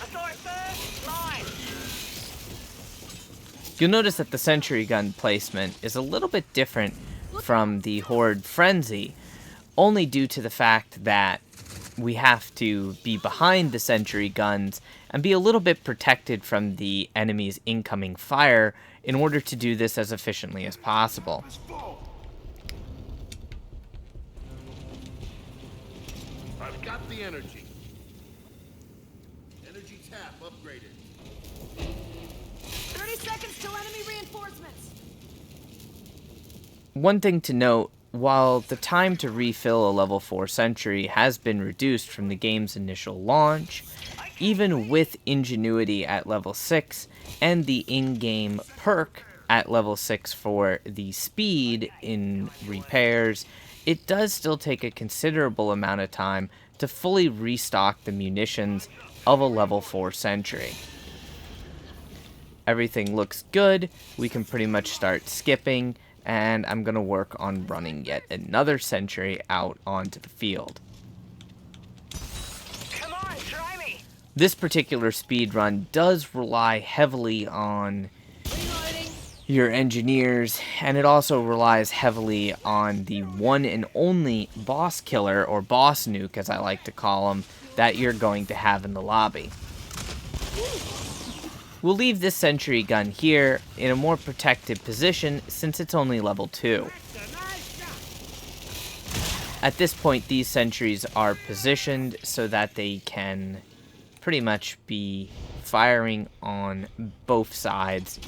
I saw it first. Line. You'll notice that the sentry gun placement is a little bit different from the Horde Frenzy, only due to the fact that we have to be behind the sentry guns and be a little bit protected from the enemy's incoming fire in order to do this as efficiently as possible. It's full. I've got the energy. Energy tap upgraded. 30 seconds till enemy reinforcements. One thing to note, while the time to refill a level 4 sentry has been reduced from the game's initial launch, even with Ingenuity at level 6 and the in-game perk at level 6 for the speed in repairs, it does still take a considerable amount of time to fully restock the munitions of a level 4 sentry. Everything looks good, we can pretty much start skipping, and I'm going to work on running yet another sentry out onto the field. Come on, try me. This particular speed run does rely heavily on Reloading. your engineers, and it also relies heavily on the one and only boss killer, or boss nuke as I like to call him, that you're going to have in the lobby. We'll leave this sentry gun here in a more protected position since it's only level 2. At this point, these sentries are positioned so that they can pretty much be firing on both sides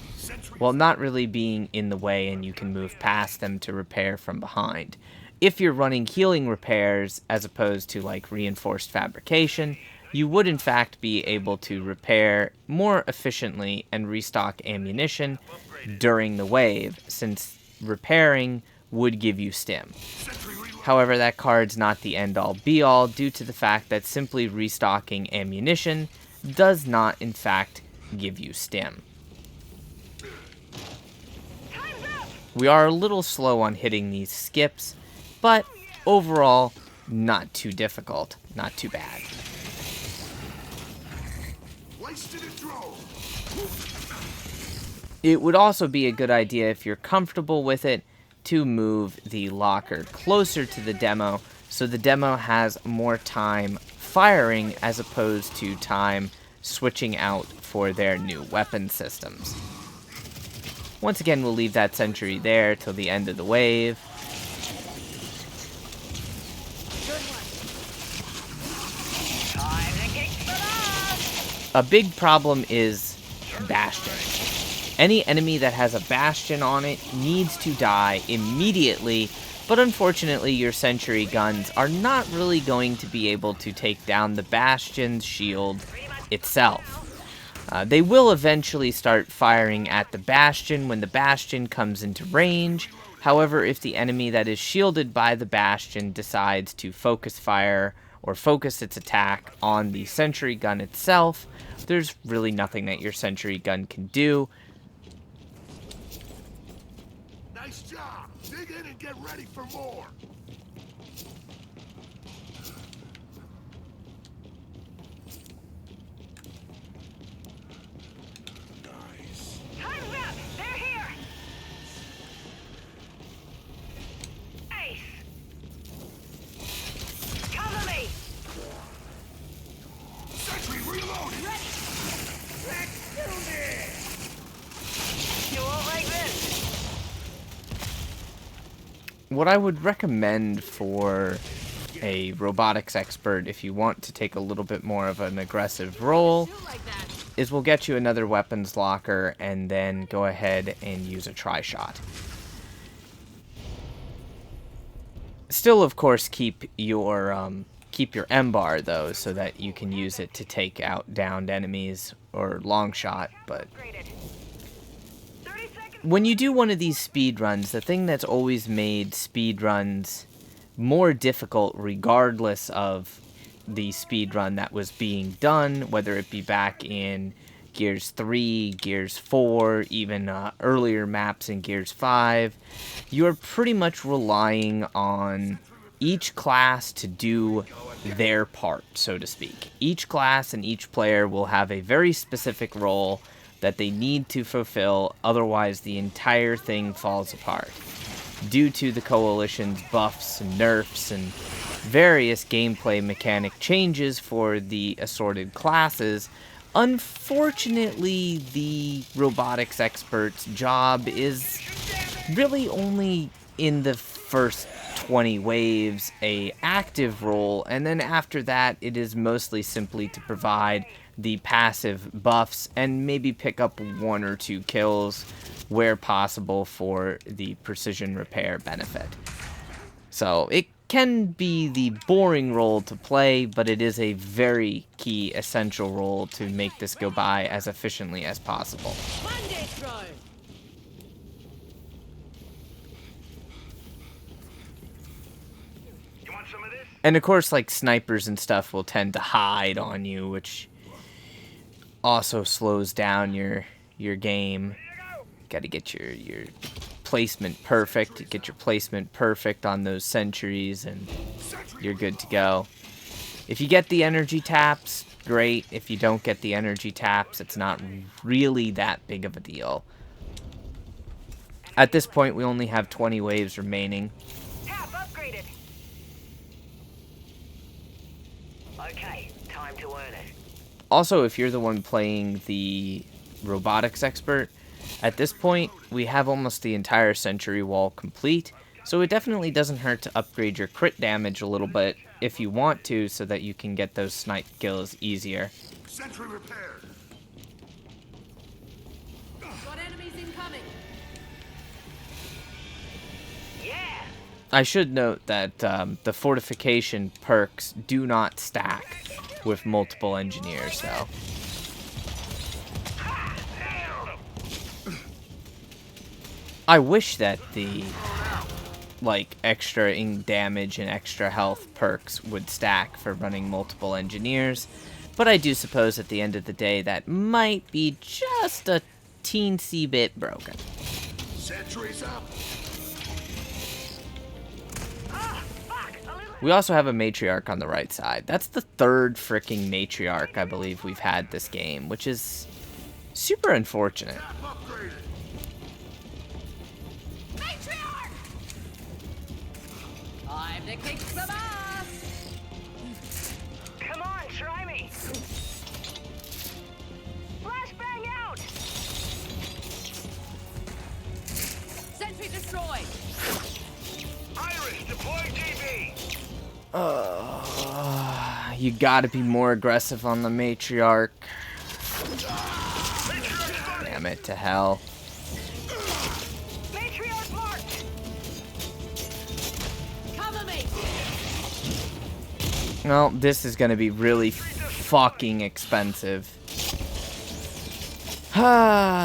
while not really being in the way, and you can move past them to repair from behind. If you're running healing repairs as opposed to like reinforced fabrication, you would in fact be able to repair more efficiently and restock ammunition during the wave, since repairing would give you stim. However, that card's not the end-all be-all due to the fact that simply restocking ammunition does not in fact give you stim. We are a little slow on hitting these skips, but overall, not too difficult, not too bad. Wasted a drone. It would also be a good idea, if you're comfortable with it, to move the locker closer to the demo so the demo has more time firing as opposed to time switching out for their new weapon systems. Once again, we'll leave that sentry there till the end of the wave. Time to kick some ass. A big problem is Bastion. Any enemy that has a Bastion on it needs to die immediately, but unfortunately your sentry guns are not really going to be able to take down the Bastion's shield itself. They will eventually start firing at the Bastion when the Bastion comes into range. However, if the enemy that is shielded by the Bastion decides to focus fire or focus its attack on the sentry gun itself, there's really nothing that your sentry gun can do. Nice job. Dig in and get ready for more. Nice. Time's up. They're here. Ace. Cover me. Sentry reloading. Let's do this. You won't like this. What I would recommend for a robotics expert, if you want to take a little bit more of an aggressive role, You like that. is we'll get you another weapons locker and then go ahead and use a tri-shot. Still, of course, keep your M-bar though, so that you can use it to take out downed enemies or long shot. But Upgraded. 30 seconds. when you do one of these speed runs, the thing that's always made speed runs more difficult, regardless of the speed run that was being done, whether it be back in Gears 3, Gears 4, even earlier maps in Gears 5, you're pretty much relying on each class to do their part, so to speak. Each class and each player will have a very specific role that they need to fulfill, otherwise the entire thing falls apart. Due to the Coalition's buffs and nerfs and various gameplay mechanic changes for the assorted classes, unfortunately the robotics expert's job is really only in the first 20 waves a active role, and then after that it is mostly simply to provide the passive buffs and maybe pick up 1 or 2 kills where possible for the precision repair benefit. So it can be the boring role to play, but it is a very key essential role to make this go by as efficiently as possible. Monday throw. You want some of this? And of course, like, snipers and stuff will tend to hide on you, which also slows down your game. Gotta get your placement perfect. Get your placement perfect on those sentries and you're good to go. If you get the energy taps, great. If you don't get the energy taps, it's not really that big of a deal. At this point, we only have 20 waves remaining. Tap upgraded. Okay, time to earn it. Also, if you're the one playing the robotics expert, at this point, we have almost the entire sentry wall complete, so it definitely doesn't hurt to upgrade your crit damage a little bit if you want to, so that you can get those snipe kills easier. Sentry repaired. Got enemies incoming. Yeah. I should note that the fortification perks do not stack with multiple engineers, though. I wish that the, like, extra ink damage and extra health perks would stack for running multiple engineers, but I do suppose at the end of the day that might be just a teensy bit broken. Sentry's up. Ah, fuck. A little We also have a Matriarch on the right side. That's the third freaking Matriarch I believe we've had this game, which is super unfortunate. Tap upgraded. Matriarch! Time to kick some ass! Come on, try me. Flashbang out. Sentry destroyed! Irish, deploy DB. You gotta be more aggressive on the Matriarch. Damn it to hell. Matriarch marked. Cover me! Well, this is gonna be really fucking expensive.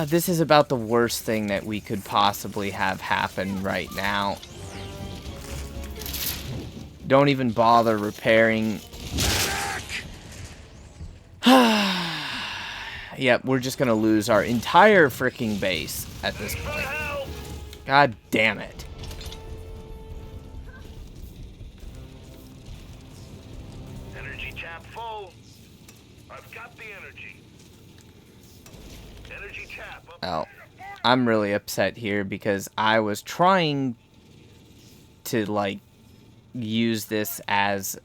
This is about the worst thing that we could possibly have happen right now. Don't even bother repairing. Yep, we're just gonna lose our entire freaking base at this point. God damn it. Energy tap full. I've got the energy. Energy tap up. Well, I'm really upset here because I was trying to, like, use this as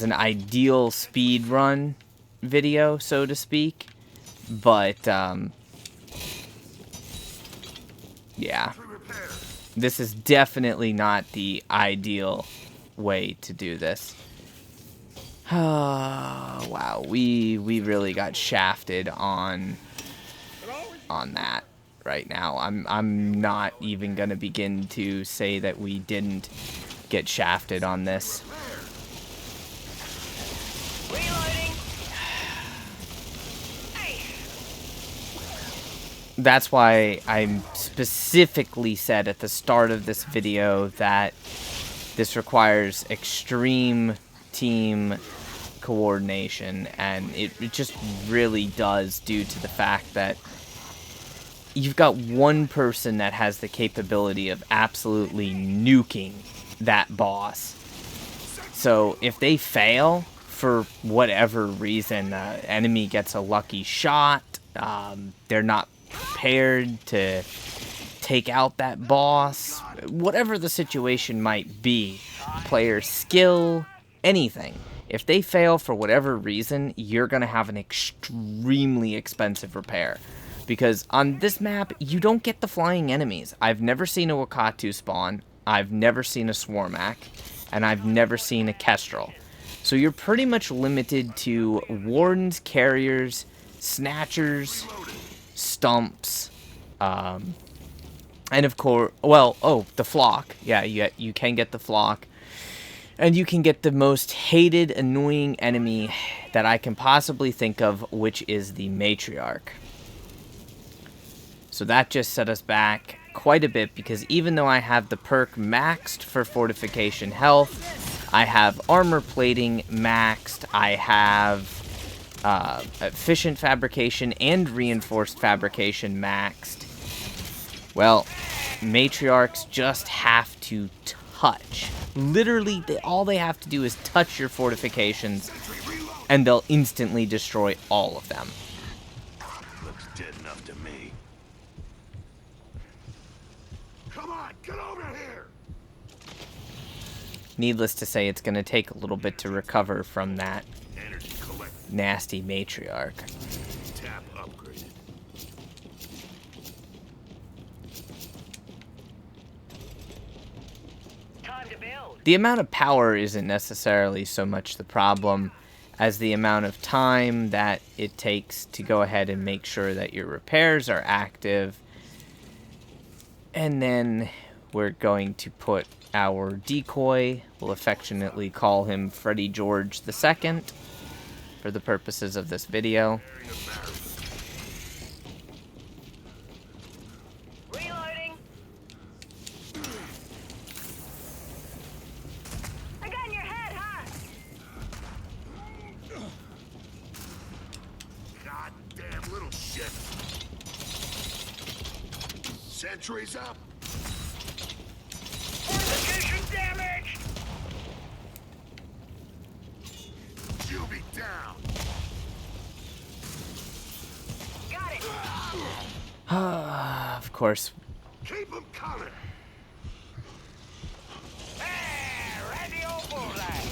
an ideal speed run video, so to speak, but yeah, this is definitely not the ideal way to do this. Wow, we really got shafted on that right now. I'm not even gonna begin to say that we didn't get shafted on this. Reloading. Hey. That's why I specifically said at the start of this video that this requires extreme team coordination, and it just really does, due to the fact that you've got one person that has the capability of absolutely nuking that boss. So if they fail for whatever reason, enemy gets a lucky shot, they're not prepared to take out that boss, whatever the situation might be, player skill, anything. If they fail for whatever reason, you're going to have an extremely expensive repair. Because on this map, you don't get the flying enemies. I've never seen a Wakatu spawn, I've never seen a Swarmak, and I've never seen a Kestrel. So you're pretty much limited to Wardens, Carriers, Snatchers, Stumps, and of course, well, oh, the Flock. Yeah, you can get the Flock. And you can get the most hated, annoying enemy that I can possibly think of, which is the Matriarch. So that just set us back quite a bit, because even though I have the perk maxed for fortification health, I have armor plating maxed, I have efficient fabrication and reinforced fabrication maxed. Well, Matriarchs just have to touch. Literally, all they have to do is touch your fortifications, and they'll instantly destroy all of them. Looks dead enough to me. Come on, get over here. Needless to say, it's going to take a little bit to recover from that Energy collected. nasty Matriarch. Tap upgraded. Time to build. The amount of power isn't necessarily so much the problem as the amount of time that it takes to go ahead and make sure that your repairs are active. And then we're going to put our decoy, we'll affectionately call him Freddy George II for the purposes of this video. Reloading. I got in your head, huh? Goddamn little shit. Sentries up. Where's the damaged! You'll be down. Got it. Of course, Keep them coming. Ready over there.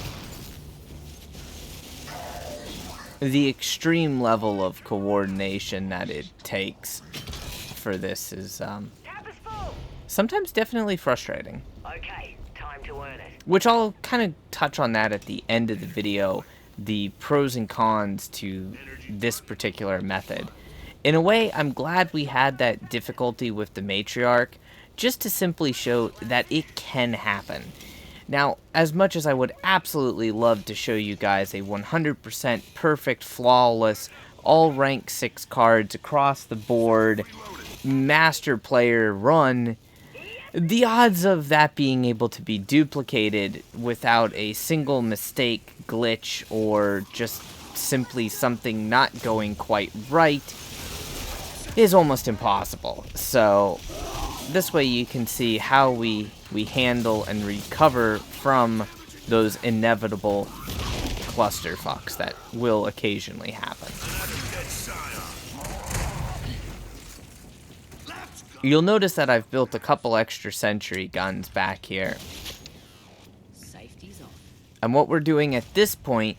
the extreme level of coordination that it takes for this is Tap is full. sometimes definitely frustrating. Okay, time to earn it. Which I'll kind of touch on that at the end of the video, the pros and cons to this particular method. In a way, I'm glad we had that difficulty with the Matriarch, just to simply show that it can happen. Now, as much as I would absolutely love to show you guys a 100% perfect, flawless, all rank 6 cards across the board, master player run, the odds of that being able to be duplicated without a single mistake, glitch, or just simply something not going quite right is almost impossible. So this way you can see how we handle and recover from those inevitable clusterfucks that will occasionally happen. You'll notice that I've built a couple extra sentry guns back here. Safety's off. And what we're doing at this point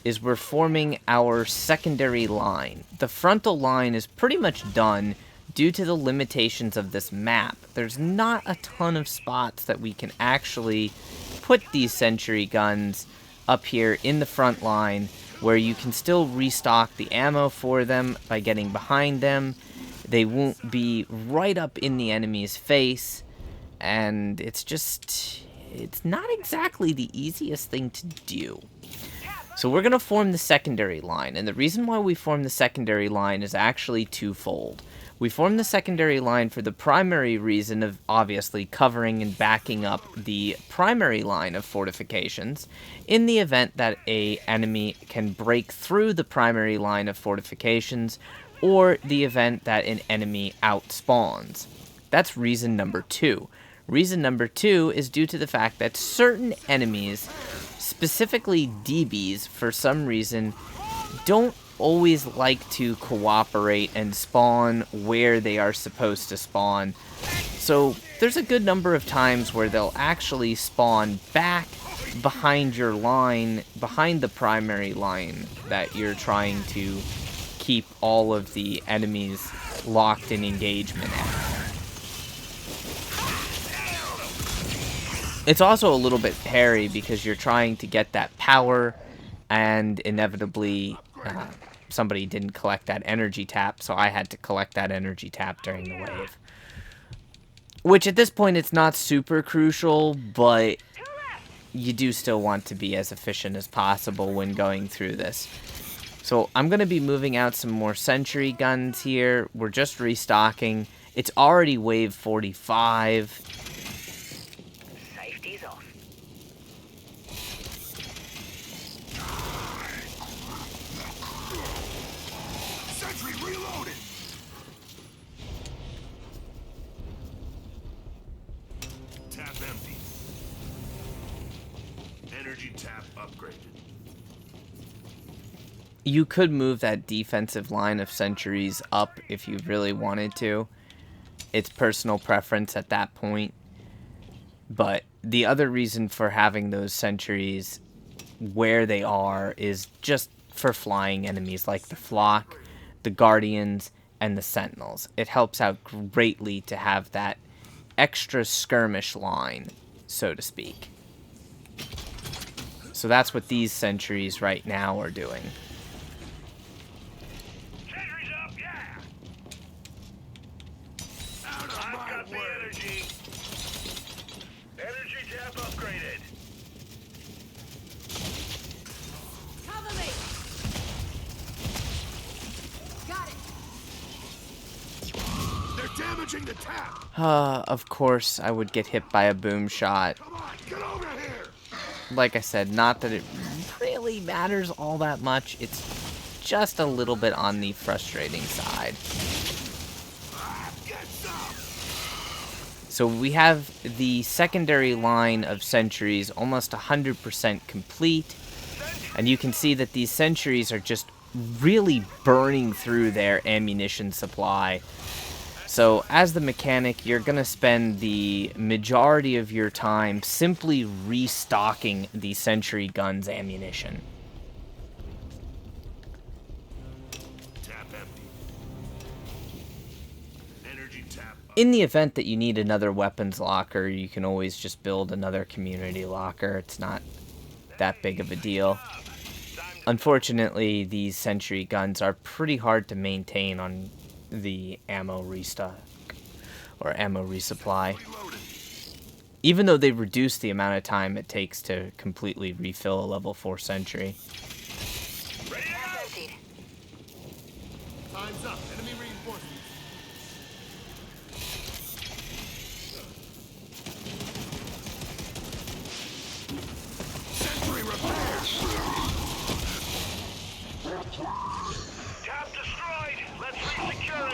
is we're forming our secondary line. The frontal line is pretty much done due to the limitations of this map. There's not a ton of spots that we can actually put these sentry guns up here in the front line where you can still restock the ammo for them by getting behind them. They won't be right up in the enemy's face, and it's not exactly the easiest thing to do. So we're going to form the secondary line, and the reason why we form the secondary line is actually twofold. We form the secondary line for the primary reason of obviously covering and backing up the primary line of fortifications in the event that an enemy can break through the primary line of fortifications, or the event that an enemy outspawns. That's reason number 2. Reason number 2 is due to the fact that certain enemies, specifically DBs, for some reason, don't always like to cooperate and spawn where they are supposed to spawn. So there's a good number of times where they'll actually spawn back behind your line, behind the primary line that you're trying to keep all of the enemies locked in engagement at. It's also a little bit hairy because you're trying to get that power, and inevitably somebody didn't collect that energy tap, so I had to collect that energy tap during the wave. Which at this point it's not super crucial, but you do still want to be as efficient as possible when going through this. So I'm going to be moving out some more sentry guns here. We're just restocking. It's already wave 45. Safety's off. Sentry reloaded. Tap empty. Energy tap upgraded. You could move that defensive line of sentries up if you really wanted to. It's personal preference at that point. But the other reason for having those sentries where they are is just for flying enemies like the Flock, the Guardians, and the Sentinels. It helps out greatly to have that extra skirmish line, so to speak. So that's what these sentries right now are doing. Sentry's up, yeah. I've got the energy. Energy tap upgraded. Cover me. Got it. They're damaging the tap. Of course, I would get hit by a boom shot. Come on, get over here. Like I said, not that it really matters all that much. It's just a little bit on the frustrating side. Get some. So we have the secondary line of sentries almost 100% complete. And you can see that these sentries are just really burning through their ammunition supply. So as the mechanic, you're going to spend the majority of your time simply restocking the sentry gun's ammunition. Tap empty. Energy tap. In the event that you need another weapons locker, you can always just build another community locker. It's not that big of a deal. Unfortunately, these sentry guns are pretty hard to maintain on the ammo restock or ammo resupply. Even though they reduce the amount of time it takes to completely refill a level 4 sentry. Emptied. Time's up. Enemy reinforcements. Sentry repaired. Tap destroyed. Let's re-secure it.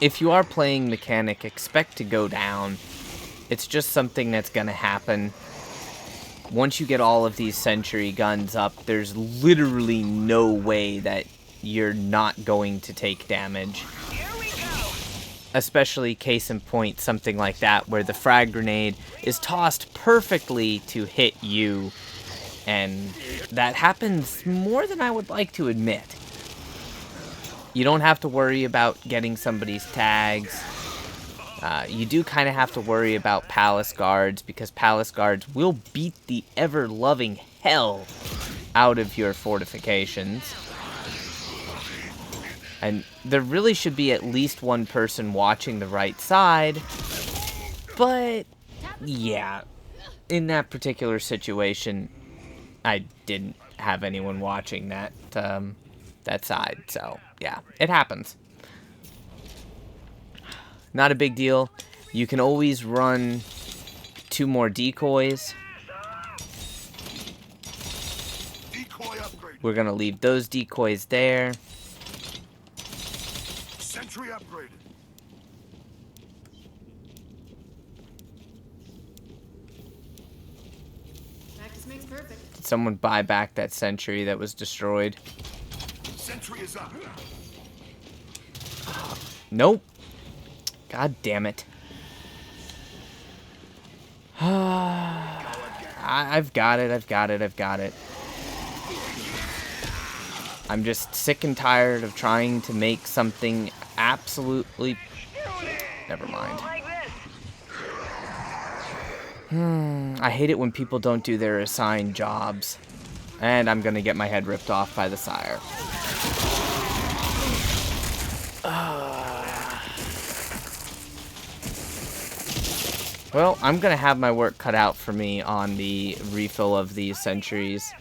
If you are playing mechanic, expect to go down. It's just something that's going to happen. Once you get all of these sentry guns up, there's literally no way that you're not going to take damage. Here we go. Especially case in point, something like that, where the frag grenade is tossed perfectly to hit you. And that happens more than I would like to admit. You don't have to worry about getting somebody's tags. You do kind of have to worry about palace guards, because palace guards will beat the ever-loving hell out of your fortifications. And there really should be at least one person watching the right side. But, yeah, in that particular situation, I didn't have anyone watching that side, so yeah, it happens. Not a big deal. You can always run 2 more decoys. Decoy upgrade. We're gonna leave those decoys there. Sentry upgraded. Practice makes perfect. Did someone buy back that sentry that was destroyed? Sentry is up. Nope. God damn it. I've got it. I'm just sick and tired of trying to make something absolutely... Never mind. Like this. I hate it when people don't do their assigned jobs. And I'm gonna get my head ripped off by the sire. Well, I'm gonna have my work cut out for me on the refill of these sentries.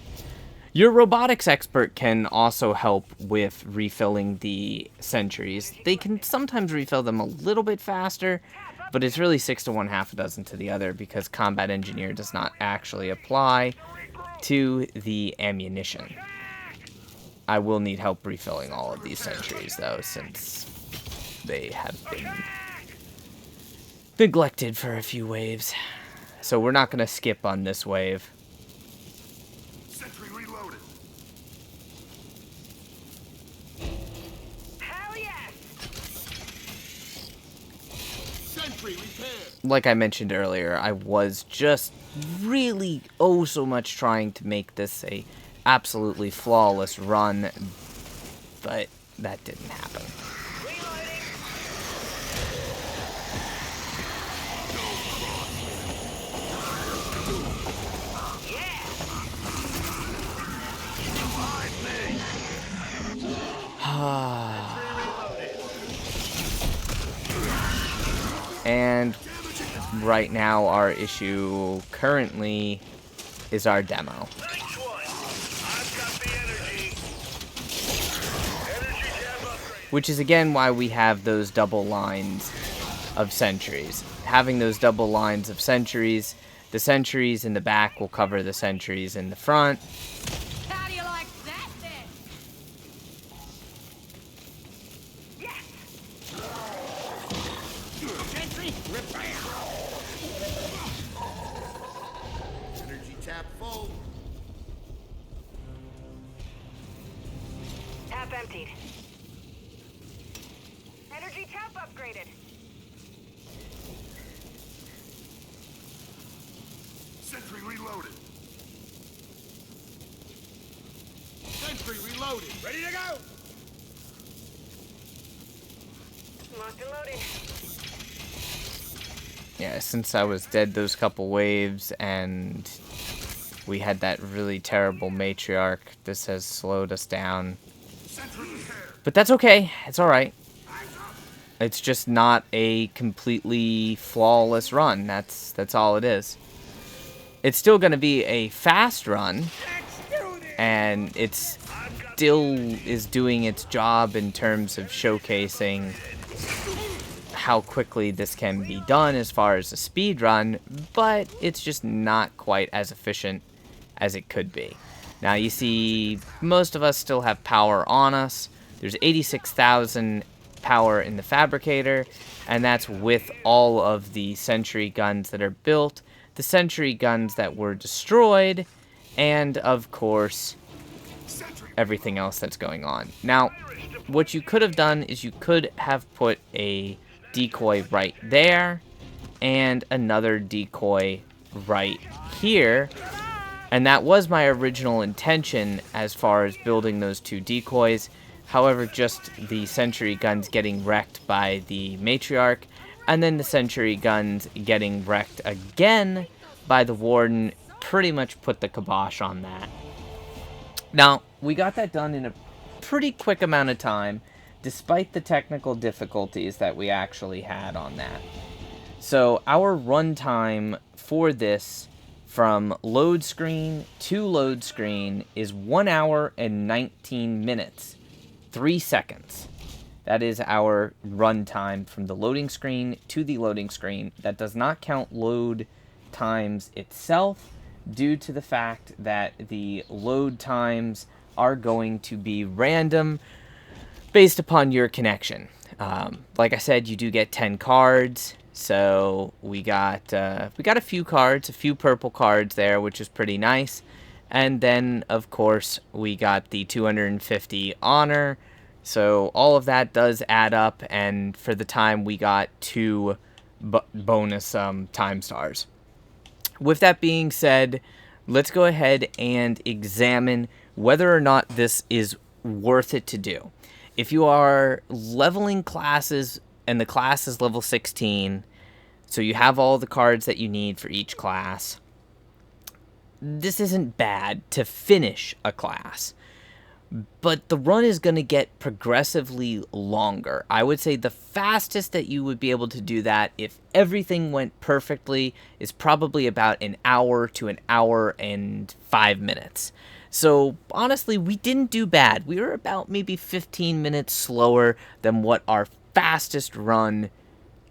Your robotics expert can also help with refilling the sentries. They can sometimes refill them a little bit faster, but it's really 6 to 1, half a dozen to the other, because combat engineer does not actually apply to the ammunition. I will need help refilling all of these sentries, though, since they have been neglected for a few waves. So we're not going to skip on this wave. Sentry reloaded. Hell yes. Sentry repaired. Like I mentioned earlier, I was just really oh so much trying to make this a absolutely flawless run, but that didn't happen. Reloading. Yeah. And right now our issue currently is our demo. Nice one. I've got the energy. Energy jab upgraded. Which is again why we have those double lines of sentries. Having those double lines of sentries, the sentries in the back will cover the sentries in the front. How do you like that then? Yes. Energy tap full. Tap emptied. Energy tap upgraded. Sentry reloaded. Sentry reloaded. Ready to go. Locked and loaded. Yeah, since I was dead those couple waves and we had that really terrible Matriarch, this has slowed us down. Sentry repaired. But that's okay. It's alright. It's just not a completely flawless run. That's all it is. It's still going to be a fast run, and it's still is doing its job in terms of showcasing how quickly this can be done as far as a speed run, but it's just not quite as efficient as it could be. Now you see most of us still have power on us. There's 86,000 power in the fabricator, and that's with all of the sentry guns that are built, the sentry guns that were destroyed, and of course everything else that's going on. Now what you could have done is you could have put a decoy right there and another decoy right here, and that was my original intention as far as building those two decoys. However, just the sentry guns getting wrecked by the Matriarch, and then the sentry guns getting wrecked again by the Warden pretty much put the kibosh on that. Now, we got that done in a pretty quick amount of time, despite the technical difficulties that we actually had on that. So our runtime for this from load screen to load screen is 1 hour and 19 minutes, 3 seconds. That is our runtime from the loading screen to the loading screen. That does not count load times itself, due to the fact that the load times are going to be random based upon your connection. Like I said, you do get 10 cards, so we got a few cards, a few purple cards there, which is pretty nice. And then, of course, we got the 250 honor, so all of that does add up, and for the time we got 2 bonus time stars. With that being said, let's go ahead and examine whether or not this is worth it to do. If you are leveling classes and the class is level 16, so you have all the cards that you need for each class, this isn't bad to finish a class. But the run is going to get progressively longer. I would say the fastest that you would be able to do that, if everything went perfectly, is probably about an hour to an hour and 5 minutes. So honestly, we didn't do bad. We were about maybe 15 minutes slower than what our fastest run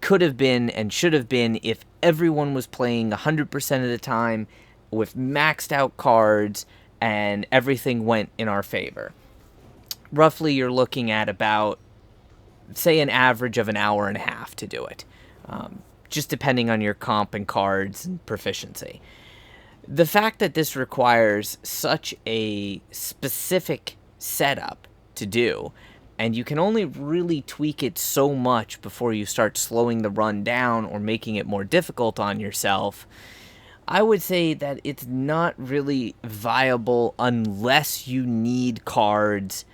could have been and should have been if everyone was playing 100% of the time with maxed out cards and everything went in our favor. Roughly, you're looking at about, say, an average of an hour and a half to do it, just depending on your comp and cards and proficiency. The fact that this requires such a specific setup to do, and you can only really tweak it so much before you start slowing the run down or making it more difficult on yourself, I would say that it's not really viable unless you need cards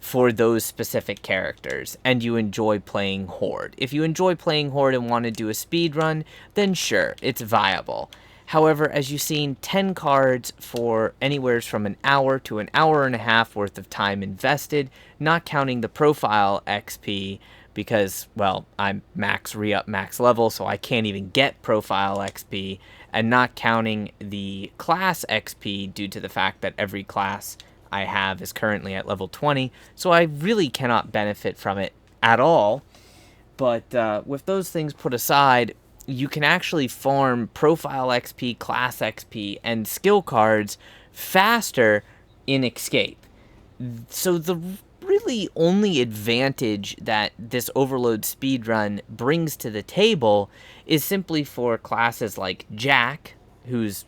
for those specific characters and you enjoy playing Horde. If you enjoy playing Horde and want to do a speed run, then sure, it's viable. However, as you've seen, 10 cards for anywhere from an hour to an hour and a half worth of time invested, not counting the profile XP, because, well, I'm max re-up max level, so I can't even get profile XP, and not counting the class XP due to the fact that every class I have is currently at level 20, so I really cannot benefit from it at all. But with those things put aside, you can actually farm profile XP, class XP, and skill cards faster in Escape. So the the only advantage that this overload speedrun brings to the table is simply for classes like Jack, who's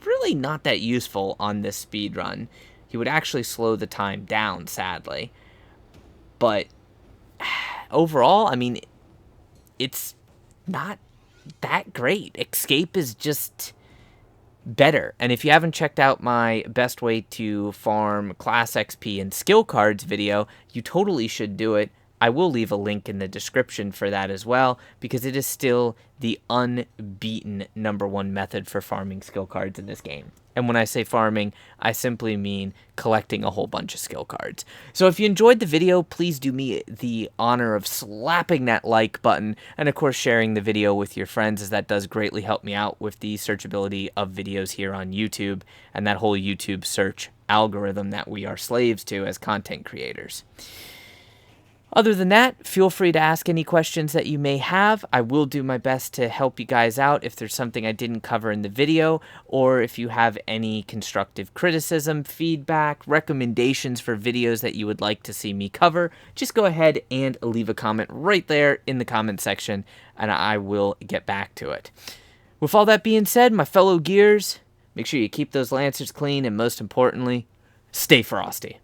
really not that useful on this speedrun. He would actually slow the time down, sadly. But overall, I mean, it's not that great. Escape is just better. And if you haven't checked out my best way to farm class XP and skill cards video, you totally should do it. I will leave a link in the description for that as well, because it is still the unbeaten #1 method for farming skill cards in this game. And when I say farming, I simply mean collecting a whole bunch of skill cards. So if you enjoyed the video, please do me the honor of slapping that like button, and of course sharing the video with your friends, as that does greatly help me out with the searchability of videos here on YouTube, and that whole YouTube search algorithm that we are slaves to as content creators. Other than that, feel free to ask any questions that you may have. I will do my best to help you guys out if there's something I didn't cover in the video, or if you have any constructive criticism, feedback, recommendations for videos that you would like to see me cover, just go ahead and leave a comment right there in the comment section, and I will get back to it. With all that being said, my fellow gears, make sure you keep those lancers clean, and most importantly, stay frosty.